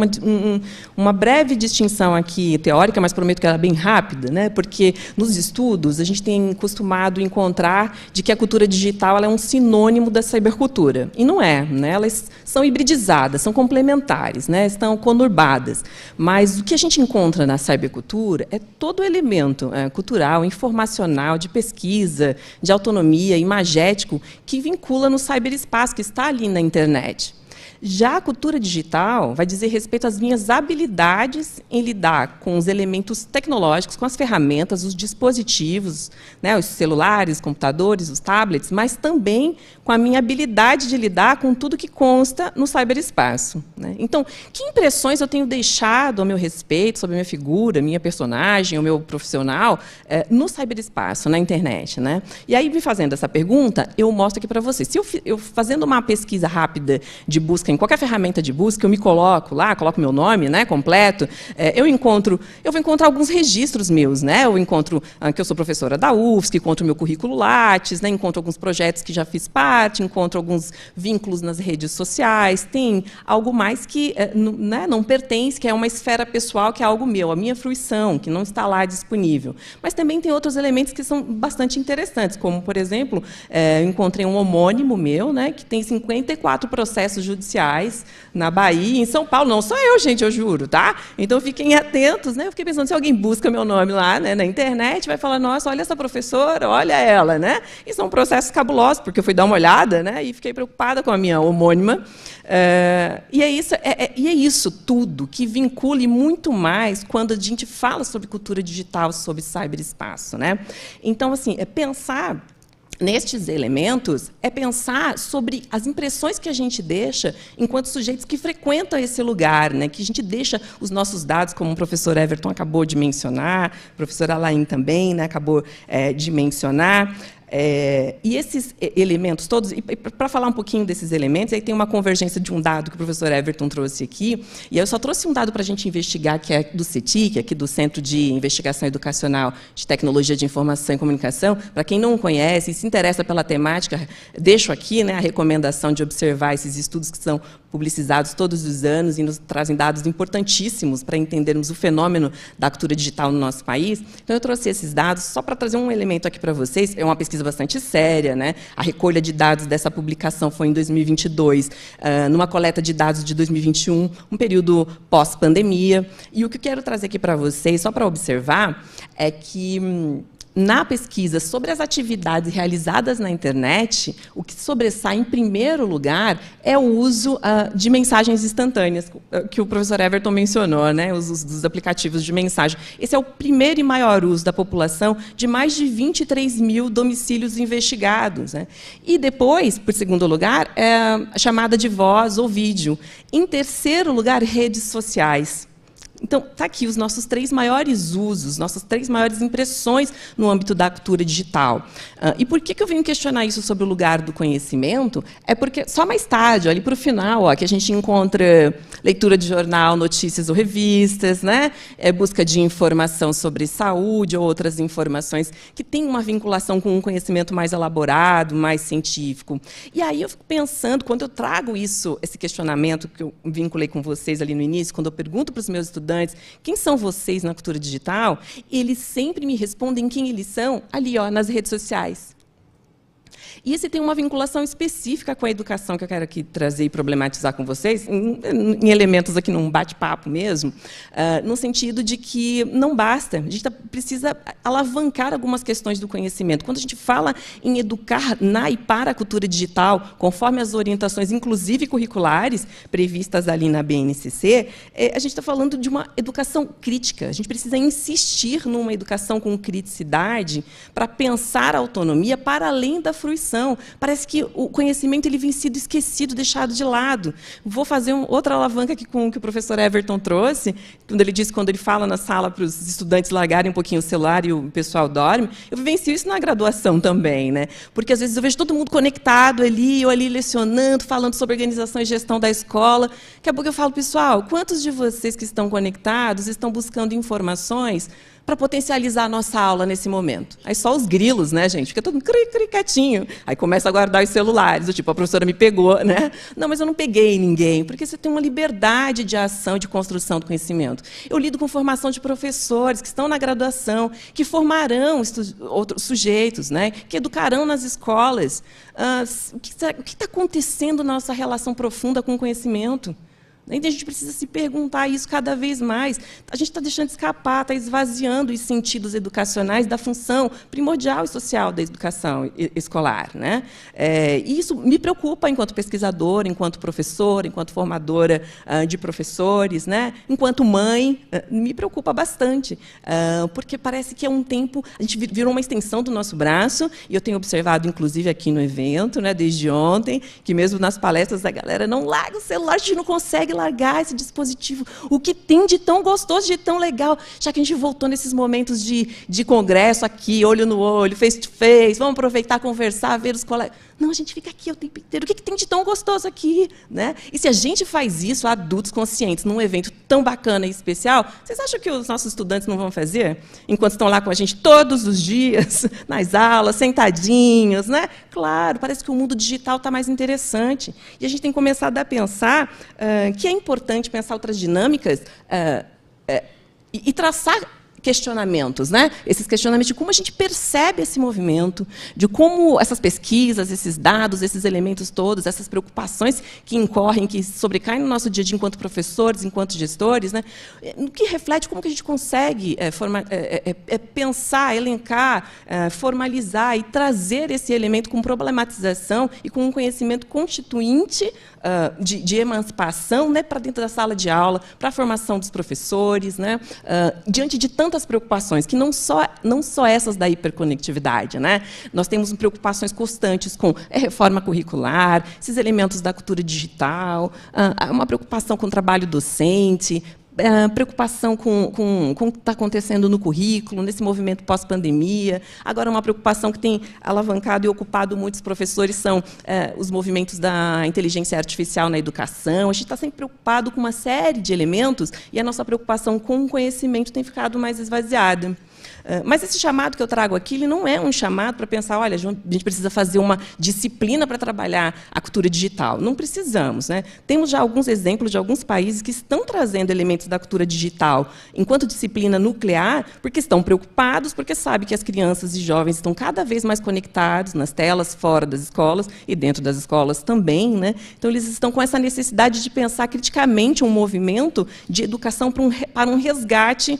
uma breve distinção aqui, teórica, mas prometo que ela é bem rápida, né? Porque nos estudos a gente tem costumado encontrar de que a cultura digital ela é um sinônimo da cybercultura. E não é, né? Elas são hibridizadas, são complementares, né? Estão conurbadas. Mas o que a gente encontra na cybercultura é todo elemento cultural, informacional, de pesquisa, de autonomia, imagético, que vincula no cyberespaço, que está ali na internet. Já a cultura digital vai dizer respeito às minhas habilidades em lidar com os elementos tecnológicos, com as ferramentas, os dispositivos, né, os celulares, os computadores, os tablets, mas também com a minha habilidade de lidar com tudo que consta no cyberespaço. Né? Então, que impressões eu tenho deixado a meu respeito sobre a minha figura, minha personagem, o meu profissional, no cyberespaço, na internet? Né? E aí, me fazendo essa pergunta, eu mostro aqui para vocês. Se eu fazendo uma pesquisa rápida de busca, em qualquer ferramenta de busca, eu me coloco lá, coloco meu nome, né, completo, eu vou encontrar alguns registros meus, né? Eu encontro que eu sou professora da UFSC, encontro meu currículo Lattes, né, encontro alguns projetos que já fiz parte, encontro alguns vínculos nas redes sociais, tem algo mais que não pertence, que é uma esfera pessoal, que é algo meu, a minha fruição, que não está lá disponível. Mas também tem outros elementos que são bastante interessantes, como, por exemplo, eu encontrei um homônimo meu, né, que tem 54 processos judiciais na Bahia, em São Paulo. Não sou eu, gente, eu juro, tá? Então, fiquem atentos, né? Eu fiquei pensando, se alguém busca meu nome lá, né, na internet, vai falar, nossa, olha essa professora, olha ela, né? E são processos cabulosos, porque eu fui dar uma olhada, né, e fiquei preocupada com a minha homônima. E é isso tudo que vincula e muito mais quando a gente fala sobre cultura digital, sobre cyberespaço, né? Então, assim, pensar nestes elementos é pensar sobre as impressões que a gente deixa enquanto sujeitos que frequentam esse lugar, né? Que a gente deixa os nossos dados, como o professor Everton acabou de mencionar, a professora Alain também, né, acabou de mencionar. E esses elementos todos, e para falar um pouquinho desses elementos, aí tem uma convergência de um dado que o professor Everton trouxe aqui, e eu só trouxe um dado para a gente investigar, que é do CETIC, aqui do Centro de Investigação Educacional de Tecnologia de Informação e Comunicação. Para quem não conhece e se interessa pela temática, deixo aqui, né, a recomendação de observar esses estudos que são publicizados todos os anos e nos trazem dados importantíssimos para entendermos o fenômeno da cultura digital no nosso país. Então, eu trouxe esses dados só para trazer um elemento aqui para vocês. É uma pesquisa bastante séria, né? A recolha de dados dessa publicação foi em 2022, numa coleta de dados de 2021, um período pós-pandemia. E o que eu quero trazer aqui para vocês, só para observar, é que na pesquisa sobre as atividades realizadas na internet, o que sobressai em primeiro lugar é o uso de mensagens instantâneas, que o professor Everton mencionou, né, os usos dos aplicativos de mensagem. Esse é o primeiro e maior uso da população de mais de 23 mil domicílios investigados. Né? E depois, por segundo lugar, a chamada de voz ou vídeo. Em terceiro lugar, redes sociais. Então, está aqui os nossos 3 maiores usos, nossas 3 maiores impressões no âmbito da cultura digital. E por que eu venho questionar isso sobre o lugar do conhecimento? É porque só mais tarde, ali para o final, que a gente encontra leitura de jornal, notícias ou revistas, né? Busca de informação sobre saúde ou outras informações que têm uma vinculação com um conhecimento mais elaborado, mais científico. E aí eu fico pensando, quando eu trago esse questionamento que eu vinculei com vocês ali no início, quando eu pergunto para os meus estudantes quem são vocês na cultura digital, eles sempre me respondem quem eles são ali, nas redes sociais. E esse tem uma vinculação específica com a educação que eu quero aqui trazer e problematizar com vocês, em elementos aqui num bate-papo mesmo, no sentido de que não basta, a gente precisa alavancar algumas questões do conhecimento. Quando a gente fala em educar na e para a cultura digital, conforme as orientações, inclusive curriculares, previstas ali na BNCC, a gente está falando de uma educação crítica. A gente precisa insistir numa educação com criticidade para pensar a autonomia para além da fruição. graduação, parece que o conhecimento ele vem sido esquecido, deixado de lado. Vou fazer outra alavanca aqui com o que o professor Everton trouxe, quando ele disse, quando ele fala na sala para os estudantes largarem um pouquinho o celular e o pessoal dorme. Eu vivencio isso na graduação também, né? Porque às vezes eu vejo todo mundo conectado ali, eu ali lecionando, falando sobre organização e gestão da escola. Daqui a pouco eu falo, pessoal, quantos de vocês que estão conectados estão buscando informações para potencializar a nossa aula nesse momento? Aí só os grilos, né, gente? Fica todo mundo quietinho. Aí começa a guardar os celulares, do tipo, a professora me pegou, né? Não, mas eu não peguei ninguém, porque você tem uma liberdade de ação, de construção do conhecimento. Eu lido com formação de professores que estão na graduação, que formarão outros sujeitos, né? Que educarão nas escolas. O que está acontecendo na nossa relação profunda com o conhecimento? A gente precisa se perguntar isso cada vez mais. A gente está deixando escapar, está esvaziando os sentidos educacionais da função primordial e social da educação escolar, né? E isso me preocupa enquanto pesquisadora, enquanto professora, enquanto formadora de professores, né? Enquanto mãe, me preocupa bastante, porque parece que é um tempo... A gente virou uma extensão do nosso braço, e eu tenho observado, inclusive, aqui no evento, né, desde ontem, que mesmo nas palestras a galera não larga o celular, a gente não consegue largar esse dispositivo. O que tem de tão gostoso, de tão legal, já que a gente voltou nesses momentos de congresso aqui, olho no olho, face to face, vamos aproveitar, conversar, ver os colegas. Não, a gente fica aqui o tempo inteiro. O que tem de tão gostoso aqui? Né? E se a gente faz isso, adultos conscientes, num evento tão bacana e especial, vocês acham que os nossos estudantes não vão fazer? Enquanto estão lá com a gente todos os dias, nas aulas, sentadinhos, né? Claro, parece que o mundo digital está mais interessante. E a gente tem começado a pensar que é importante pensar outras dinâmicas e traçar questionamentos, né? Esses questionamentos de como a gente percebe esse movimento, de como essas pesquisas, esses dados, esses elementos todos, essas preocupações que incorrem, que sobrecaem no nosso dia a dia enquanto professores, enquanto gestores, né? No que reflete como que a gente consegue pensar, elencar, formalizar e trazer esse elemento com problematização e com um conhecimento constituinte de emancipação, né, para dentro da sala de aula, para a formação dos professores, né, diante de tantas preocupações, que não só essas da hiperconectividade, né? Nós temos preocupações constantes com reforma curricular, esses elementos da cultura digital, uma preocupação com o trabalho docente, preocupação com o que está acontecendo no currículo, nesse movimento pós-pandemia. Agora, uma preocupação que tem alavancado e ocupado muitos professores são os movimentos da inteligência artificial na educação. A gente está sempre preocupado com uma série de elementos e a nossa preocupação com o conhecimento tem ficado mais esvaziada. Mas esse chamado que eu trago aqui, ele não é um chamado para pensar, olha, a gente precisa fazer uma disciplina para trabalhar a cultura digital. Não precisamos, né? Temos já alguns exemplos de alguns países que estão trazendo elementos da cultura digital enquanto disciplina nuclear, porque estão preocupados, porque sabem que as crianças e jovens estão cada vez mais conectados nas telas, fora das escolas e dentro das escolas também, né? Então, eles estão com essa necessidade de pensar criticamente um movimento de educação para um resgate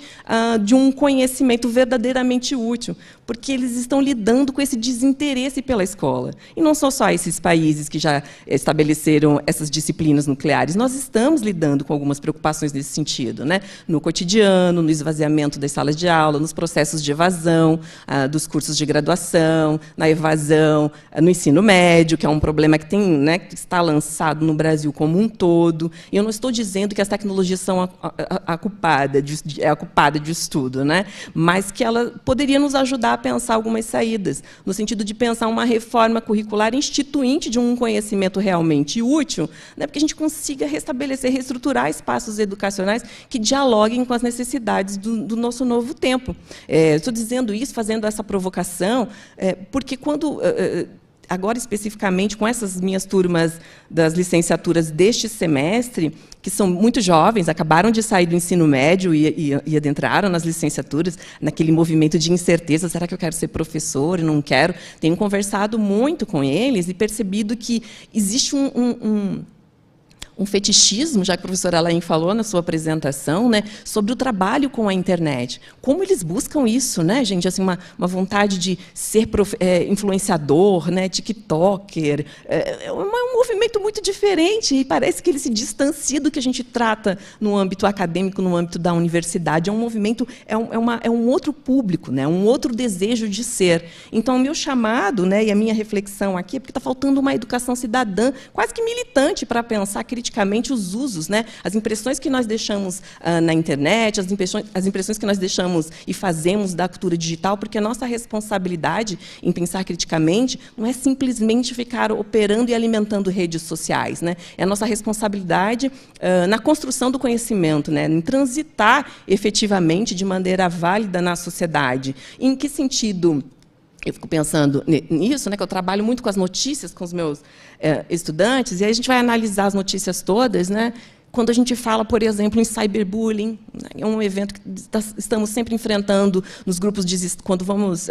de um conhecimento verdadeiramente útil, porque eles estão lidando com esse desinteresse pela escola. E não são só esses países que já estabeleceram essas disciplinas nucleares, nós estamos lidando com algumas preocupações nesse sentido, né? No cotidiano, no esvaziamento das salas de aula, nos processos de evasão dos cursos de graduação, na evasão no ensino médio, que é um problema que tem, né, que está lançado no Brasil como um todo. E eu não estou dizendo que as tecnologias são a culpada disso tudo, né? Mas que ela poderia nos ajudar a pensar algumas saídas, no sentido de pensar uma reforma curricular instituinte de um conhecimento realmente útil, né, para que a gente consiga restabelecer, reestruturar espaços educacionais que dialoguem com as necessidades do nosso novo tempo. Estou dizendo isso, fazendo essa provocação, porque quando... Agora, especificamente, com essas minhas turmas das licenciaturas deste semestre, que são muito jovens, acabaram de sair do ensino médio e adentraram nas licenciaturas, naquele movimento de incerteza, será que eu quero ser professor e não quero? Tenho conversado muito com eles e percebido que existe um fetichismo, já que a professora Alain falou na sua apresentação, né, sobre o trabalho com a internet. Como eles buscam isso, né, gente? Assim, uma vontade de ser influenciador, né, tiktoker. É um movimento muito diferente e parece que ele se distancia do que a gente trata no âmbito acadêmico, no âmbito da universidade. É um movimento, é um outro público, né, um outro desejo de ser. Então, o meu chamado, né, e a minha reflexão aqui é porque está faltando uma educação cidadã, quase que militante, para pensar criticamente os usos, né? As impressões que nós deixamos na internet, as impressões que nós deixamos e fazemos da cultura digital, porque a nossa responsabilidade em pensar criticamente não é simplesmente ficar operando e alimentando redes sociais, né? É a nossa responsabilidade na construção do conhecimento, né? Em transitar efetivamente de maneira válida na sociedade. Em que sentido? Eu fico pensando nisso, né, que eu trabalho muito com as notícias, com os meus estudantes, e aí a gente vai analisar as notícias todas, né, quando a gente fala, por exemplo, em cyberbullying, né, é um evento que estamos sempre enfrentando nos grupos quando vamos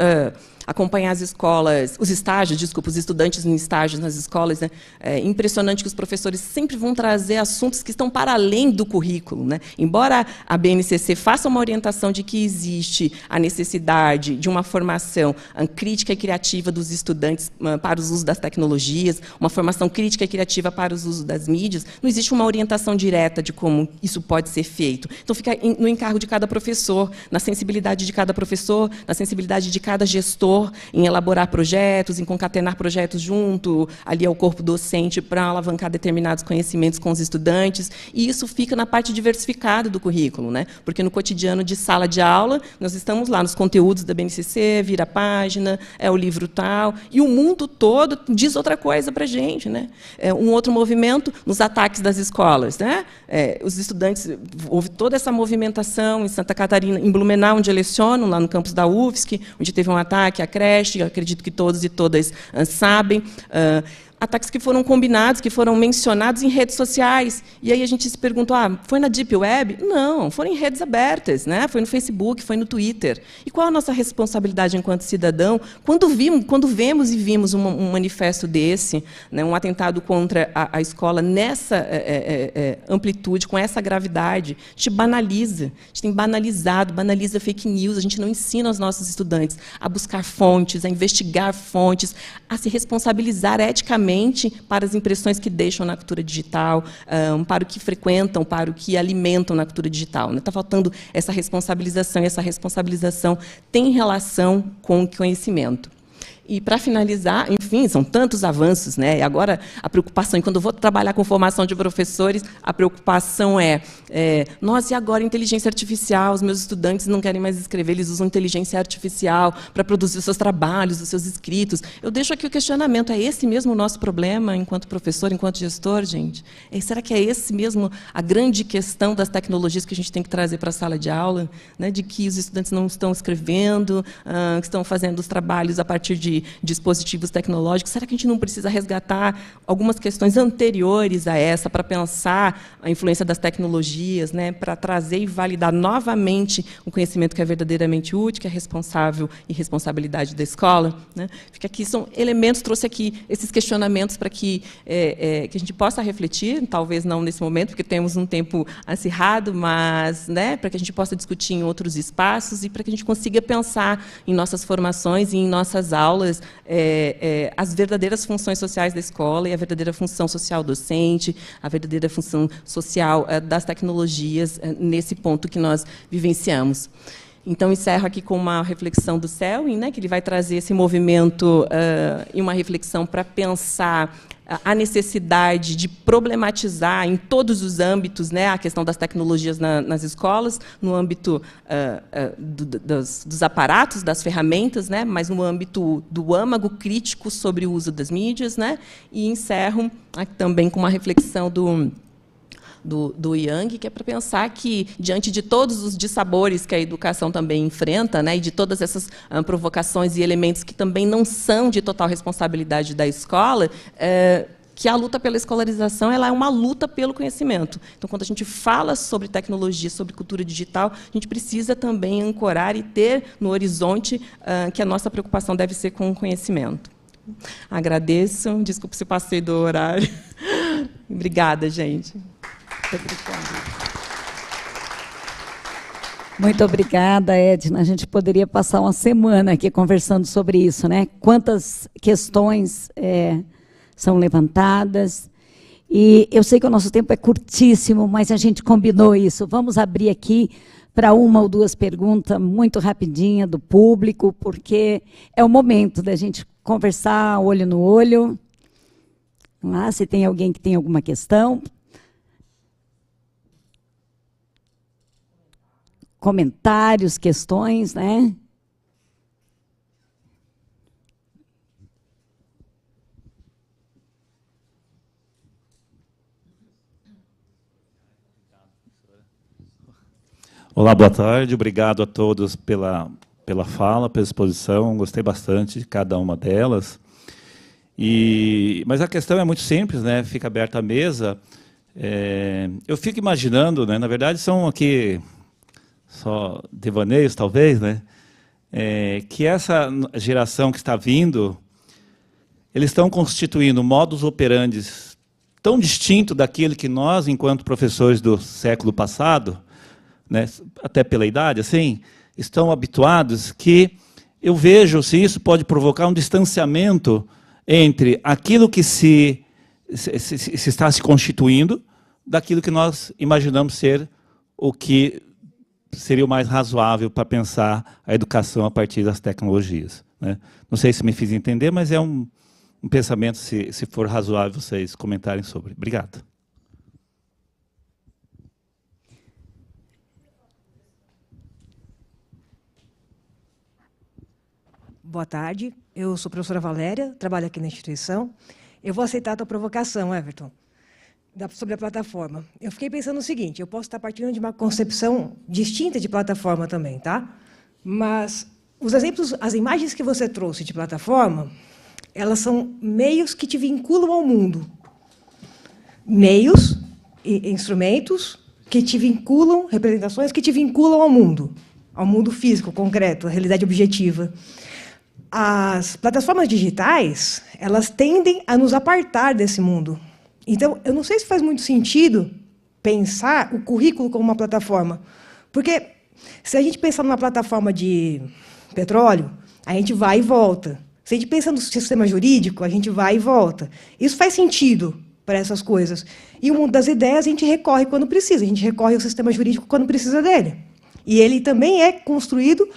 acompanhar as escolas, os estágios, desculpa, os estudantes em estágios nas escolas, né? É impressionante que os professores sempre vão trazer assuntos que estão para além do currículo, né? Embora a BNCC faça uma orientação de que existe a necessidade de uma formação crítica e criativa dos estudantes para os usos das tecnologias, uma formação crítica e criativa para os usos das mídias, não existe uma orientação direta de como isso pode ser feito. Então, fica no encargo de cada professor, na sensibilidade de cada professor, na sensibilidade de cada gestor, em elaborar projetos, em concatenar projetos junto ali ao corpo docente para alavancar determinados conhecimentos com os estudantes, e isso fica na parte diversificada do currículo, né? Porque no cotidiano de sala de aula, nós estamos lá nos conteúdos da BNCC, vira a página, é o livro tal, e o mundo todo diz outra coisa para a gente, né? Um outro movimento nos ataques das escolas, né? Os estudantes, houve toda essa movimentação em Santa Catarina, em Blumenau, onde eu leciono, lá no campus da UFSC, onde teve um ataque à creche, acredito que todos e todas sabem, ataques que foram combinados, que foram mencionados em redes sociais. E aí a gente se pergunta, foi na Deep Web? Não, foram em redes abertas, né? Foi no Facebook, foi no Twitter. E qual a nossa responsabilidade enquanto cidadão quando vemos e vimos um manifesto desse, né, um atentado contra a escola nessa amplitude, com essa gravidade? A gente banaliza, a gente tem banaliza fake news, a gente não ensina aos nossos estudantes a buscar fontes, a investigar fontes, a se responsabilizar eticamente para as impressões que deixam na cultura digital, para o que frequentam, para o que alimentam na cultura digital. Está faltando essa responsabilização, e essa responsabilização tem relação com o conhecimento. E, para finalizar, enfim, são tantos avanços, né? E agora, a preocupação, e quando eu vou trabalhar com formação de professores, a preocupação nossa, e agora inteligência artificial? Os meus estudantes não querem mais escrever, eles usam inteligência artificial para produzir os seus trabalhos, os seus escritos. Eu deixo aqui o questionamento, é esse mesmo o nosso problema, enquanto professor, enquanto gestor, gente? Será que é esse mesmo a grande questão das tecnologias que a gente tem que trazer para a sala de aula? Né? De que os estudantes não estão escrevendo, que estão fazendo os trabalhos a partir de dispositivos tecnológicos. Será que a gente não precisa resgatar algumas questões anteriores a essa para pensar a influência das tecnologias, né, para trazer e validar novamente o conhecimento que é verdadeiramente útil, que é responsável e responsabilidade da escola? Né? Fica aqui, são elementos, trouxe aqui esses questionamentos para que a gente possa refletir, talvez não nesse momento, porque temos um tempo acirrado, mas, né, para que a gente possa discutir em outros espaços e para que a gente consiga pensar em nossas formações e em nossas aulas as verdadeiras funções sociais da escola e a verdadeira função social docente, a verdadeira função social das tecnologias nesse ponto que nós vivenciamos. Então, encerro aqui com uma reflexão do Selwyn, né, que ele vai trazer esse movimento e uma reflexão para pensar a necessidade de problematizar em todos os âmbitos, né, a questão das tecnologias nas escolas, no âmbito dos aparatos, das ferramentas, né, mas no âmbito do âmago crítico sobre o uso das mídias, né, e encerro também com uma reflexão do Yang, que é para pensar que, diante de todos os dissabores que a educação também enfrenta, né, e de todas essas provocações e elementos que também não são de total responsabilidade da escola, que a luta pela escolarização ela é uma luta pelo conhecimento. Então, quando a gente fala sobre tecnologia, sobre cultura digital, a gente precisa também ancorar e ter no horizonte que a nossa preocupação deve ser com o conhecimento. Agradeço, desculpe se passei do horário. Obrigada, gente. Muito obrigada, Edna. A gente poderia passar uma semana aqui conversando sobre isso, né? Quantas questões são levantadas. E eu sei que o nosso tempo é curtíssimo, mas a gente combinou isso. Vamos abrir aqui para uma ou duas perguntas muito rapidinha do público, porque é o momento da gente conversar olho no olho. Vamos lá, se tem alguém que tem alguma questão. Comentários, questões, né? Olá, boa tarde. Obrigado a todos pela fala, pela exposição. Gostei bastante de cada uma delas. Mas a questão é muito simples, né? Fica aberta a mesa. Eu fico imaginando, né? Na verdade, são aqui só devaneios, talvez, né? Que essa geração que está vindo, eles estão constituindo modus operandi tão distinto daquilo que nós, enquanto professores do século passado, né, até pela idade, assim, estão habituados, que eu vejo se isso pode provocar um distanciamento entre aquilo que se está se constituindo daquilo que nós imaginamos ser o que seria o mais razoável para pensar a educação a partir das tecnologias, né? Não sei se me fiz entender, mas é um pensamento, se for razoável vocês comentarem sobre. Obrigado. Boa tarde, eu sou a professora Valéria, trabalho aqui na instituição. Eu vou aceitar a tua provocação, Everton, sobre a plataforma. Eu fiquei pensando o seguinte, eu posso estar partindo de uma concepção distinta de plataforma também, tá? Mas os exemplos, as imagens que você trouxe de plataforma, elas são meios que te vinculam ao mundo. Meios e instrumentos que te vinculam, representações que te vinculam ao mundo físico, concreto, à realidade objetiva. As plataformas digitais, elas tendem a nos apartar desse mundo. Então, eu não sei se faz muito sentido pensar o currículo como uma plataforma. Porque, se a gente pensar numa plataforma de petróleo, a gente vai e volta. Se a gente pensa no sistema jurídico, a gente vai e volta. Isso faz sentido para essas coisas. E o mundo das ideias, a gente recorre quando precisa. A gente recorre ao sistema jurídico quando precisa dele. E ele também é construído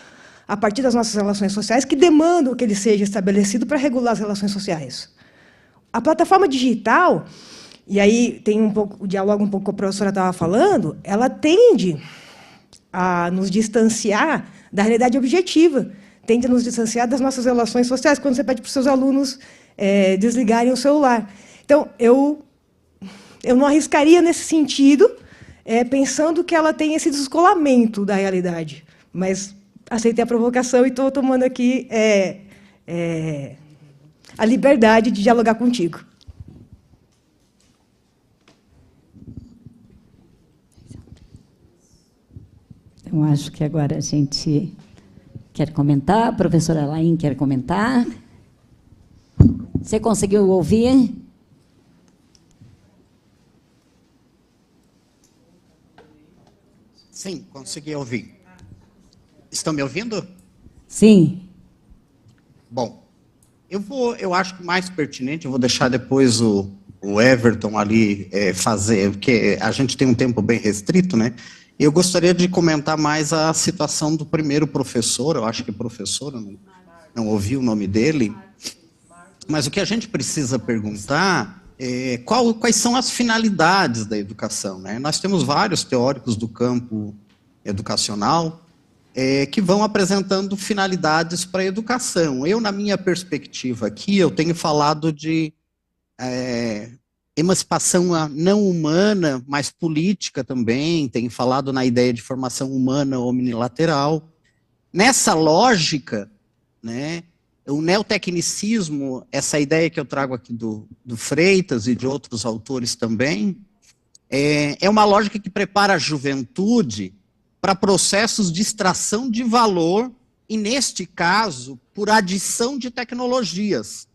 a partir das nossas relações sociais, que demandam que ele seja estabelecido para regular as relações sociais. A plataforma digital, e aí tem o diálogo um pouco que a professora estava falando, ela tende a nos distanciar da realidade objetiva, tende a nos distanciar das nossas relações sociais, quando você pede para os seus alunos desligarem o celular. Então, eu não arriscaria nesse sentido, pensando que ela tem esse descolamento da realidade, mas aceitei a provocação e estou tomando aqui a liberdade de dialogar contigo. Eu acho que agora a gente quer comentar. A professora Lain quer comentar. Você conseguiu ouvir? Sim, consegui ouvir. Estão me ouvindo? Sim. Bom, eu acho que mais pertinente, eu vou deixar depois o Everton ali fazer, porque a gente tem um tempo bem restrito, né? Eu gostaria de comentar mais a situação do primeiro professor, eu acho que professor, eu não ouvi o nome dele, mas o que a gente precisa perguntar é quais são as finalidades da educação, né? Nós temos vários teóricos do campo educacional que vão apresentando finalidades para a educação. Eu, na minha perspectiva aqui, eu tenho falado de emancipação não humana, mas política também, tenho falado na ideia de formação humana omnilateral. Nessa lógica, né, o neotecnicismo, essa ideia que eu trago aqui do Freitas e de outros autores também, é uma lógica que prepara a juventude para processos de extração de valor, e neste caso, por adição de tecnologias.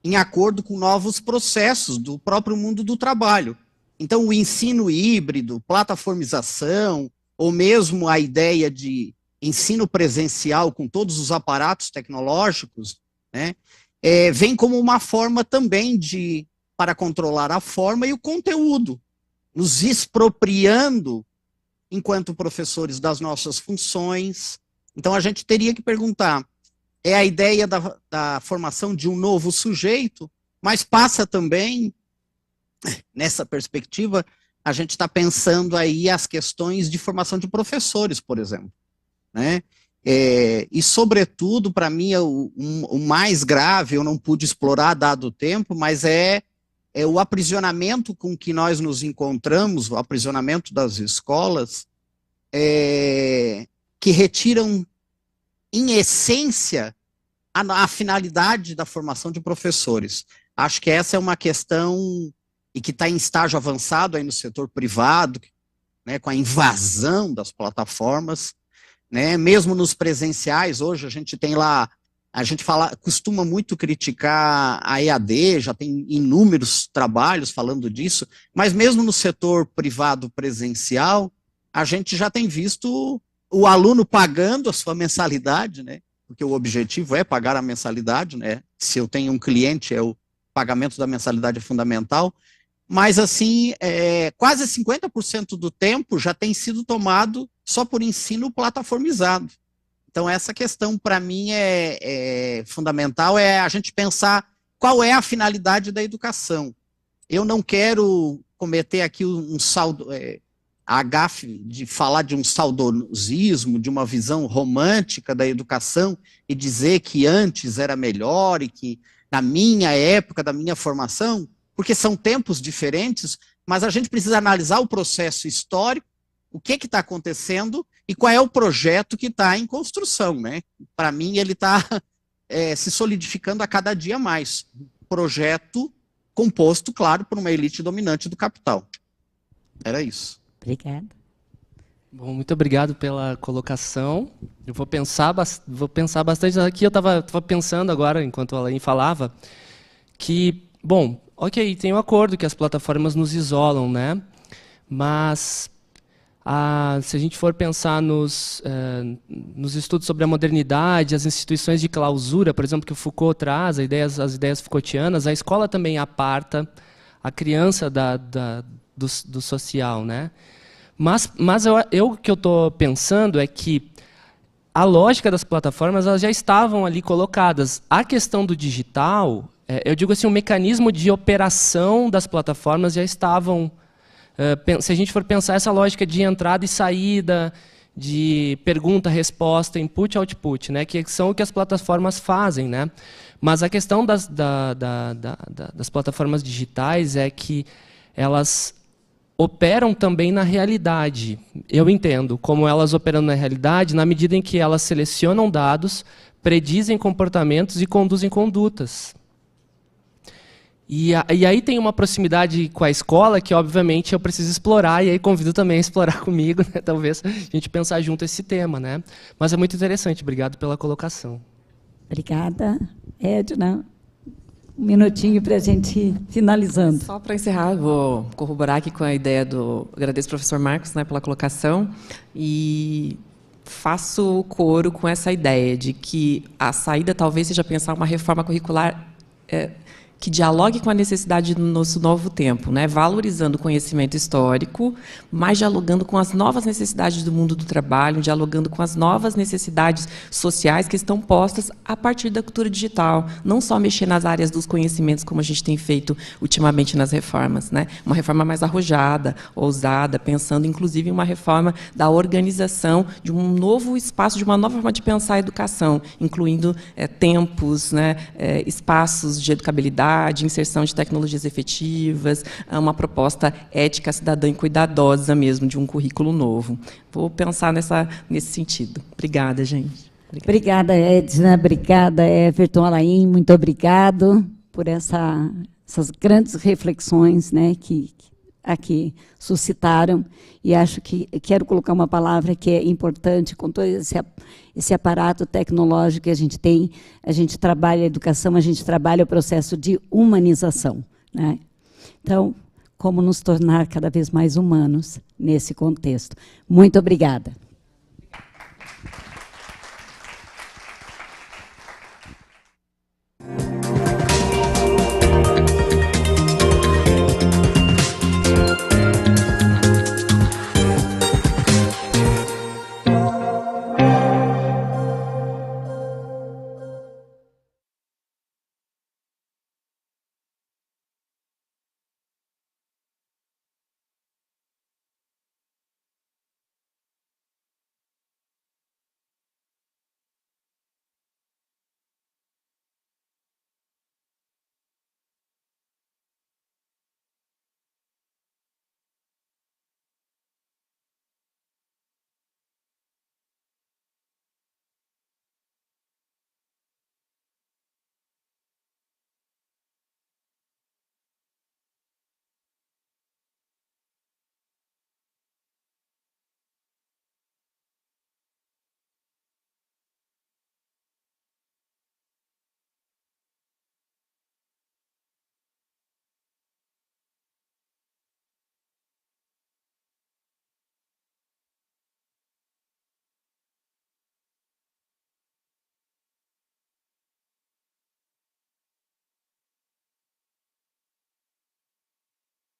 em acordo com novos processos do próprio mundo do trabalho. Então, o ensino híbrido, plataformização, ou mesmo a ideia de ensino presencial com todos os aparatos tecnológicos, né, vem como uma forma também para controlar a forma e o conteúdo, nos expropriando, enquanto professores, das nossas funções. Então, a gente teria que perguntar, é a ideia da formação de um novo sujeito, mas passa também, nessa perspectiva, a gente está pensando aí as questões de formação de professores, por exemplo, né? E, sobretudo, para mim, o mais grave, eu não pude explorar dado o tempo, mas é o aprisionamento com que nós nos encontramos, o aprisionamento das escolas, que retiram, em essência, a finalidade da formação de professores. Acho que essa é uma questão e que está em estágio avançado aí no setor privado, né, com a invasão das plataformas, né, mesmo nos presenciais. Hoje a gente tem lá, costuma muito criticar a EAD, já tem inúmeros trabalhos falando disso, mas mesmo no setor privado presencial, a gente já tem visto o aluno pagando a sua mensalidade, né, porque o objetivo é pagar a mensalidade, né, se eu tenho um cliente, o pagamento da mensalidade é fundamental, mas assim, quase 50% do tempo já tem sido tomado só por ensino plataformizado. Então, essa questão, para mim, é fundamental, é a gente pensar qual é a finalidade da educação. Eu não quero cometer aqui a gafe de falar de um saudosismo, de uma visão romântica da educação e dizer que antes era melhor e que na minha época, da minha formação, porque são tempos diferentes, mas a gente precisa analisar o processo histórico, o que está acontecendo e qual é o projeto que está em construção, né? Para mim, ele está se solidificando a cada dia mais. Projeto composto, claro, por uma elite dominante do capital. Era isso. Obrigada. Bom, muito obrigado pela colocação. Eu vou pensar bastante aqui. Eu estava pensando agora, enquanto a Alain falava, que, bom, ok, tem um acordo que as plataformas nos isolam, né? Mas se a gente for pensar nos estudos sobre a modernidade, as instituições de clausura, por exemplo, que o Foucault traz, as ideias Foucaultianas, a escola também aparta a criança do social, né? Mas o que eu estou pensando é que a lógica das plataformas, elas já estavam ali colocadas. A questão do digital, eu digo assim, o mecanismo de operação das plataformas já estavam... se a gente for pensar essa lógica de entrada e saída, de pergunta, resposta, input, output, né, que são o que as plataformas fazem, né? Mas a questão das plataformas digitais é que elas operam também na realidade. Eu entendo como elas operam na realidade na medida em que elas selecionam dados, predizem comportamentos e conduzem condutas. E aí tem uma proximidade com a escola que, obviamente, eu preciso explorar, e aí convido também a explorar comigo, né? Talvez a gente pensar junto esse tema, né? Mas é muito interessante, obrigado pela colocação. Obrigada. Edna, um minutinho para a gente ir finalizando. Só para encerrar, vou corroborar aqui com a ideia agradeço ao professor Marcos, né, pela colocação, e faço coro com essa ideia de que a saída talvez seja pensar uma reforma curricular que dialogue com a necessidade do nosso novo tempo, né? Valorizando o conhecimento histórico, mas dialogando com as novas necessidades do mundo do trabalho, dialogando com as novas necessidades sociais que estão postas a partir da cultura digital. Não só mexer nas áreas dos conhecimentos, como a gente tem feito ultimamente nas reformas, né? Uma reforma mais arrojada, ousada, pensando, inclusive, em uma reforma da organização de um novo espaço, de uma nova forma de pensar a educação, incluindo tempos, né? Espaços de educabilidade, inserção de tecnologias efetivas, uma proposta ética, cidadã e cuidadosa mesmo, de um currículo novo. Vou pensar nesse sentido. Obrigada, gente. Obrigada, Edna. Obrigada, Everton, Alain. Muito obrigado por essas grandes reflexões, né, que aqui suscitaram, e acho que quero colocar uma palavra que é importante, com todo esse aparato tecnológico que a gente trabalha a educação, a gente trabalha o processo de humanização, né? Então, como nos tornar cada vez mais humanos nesse contexto. Muito obrigada.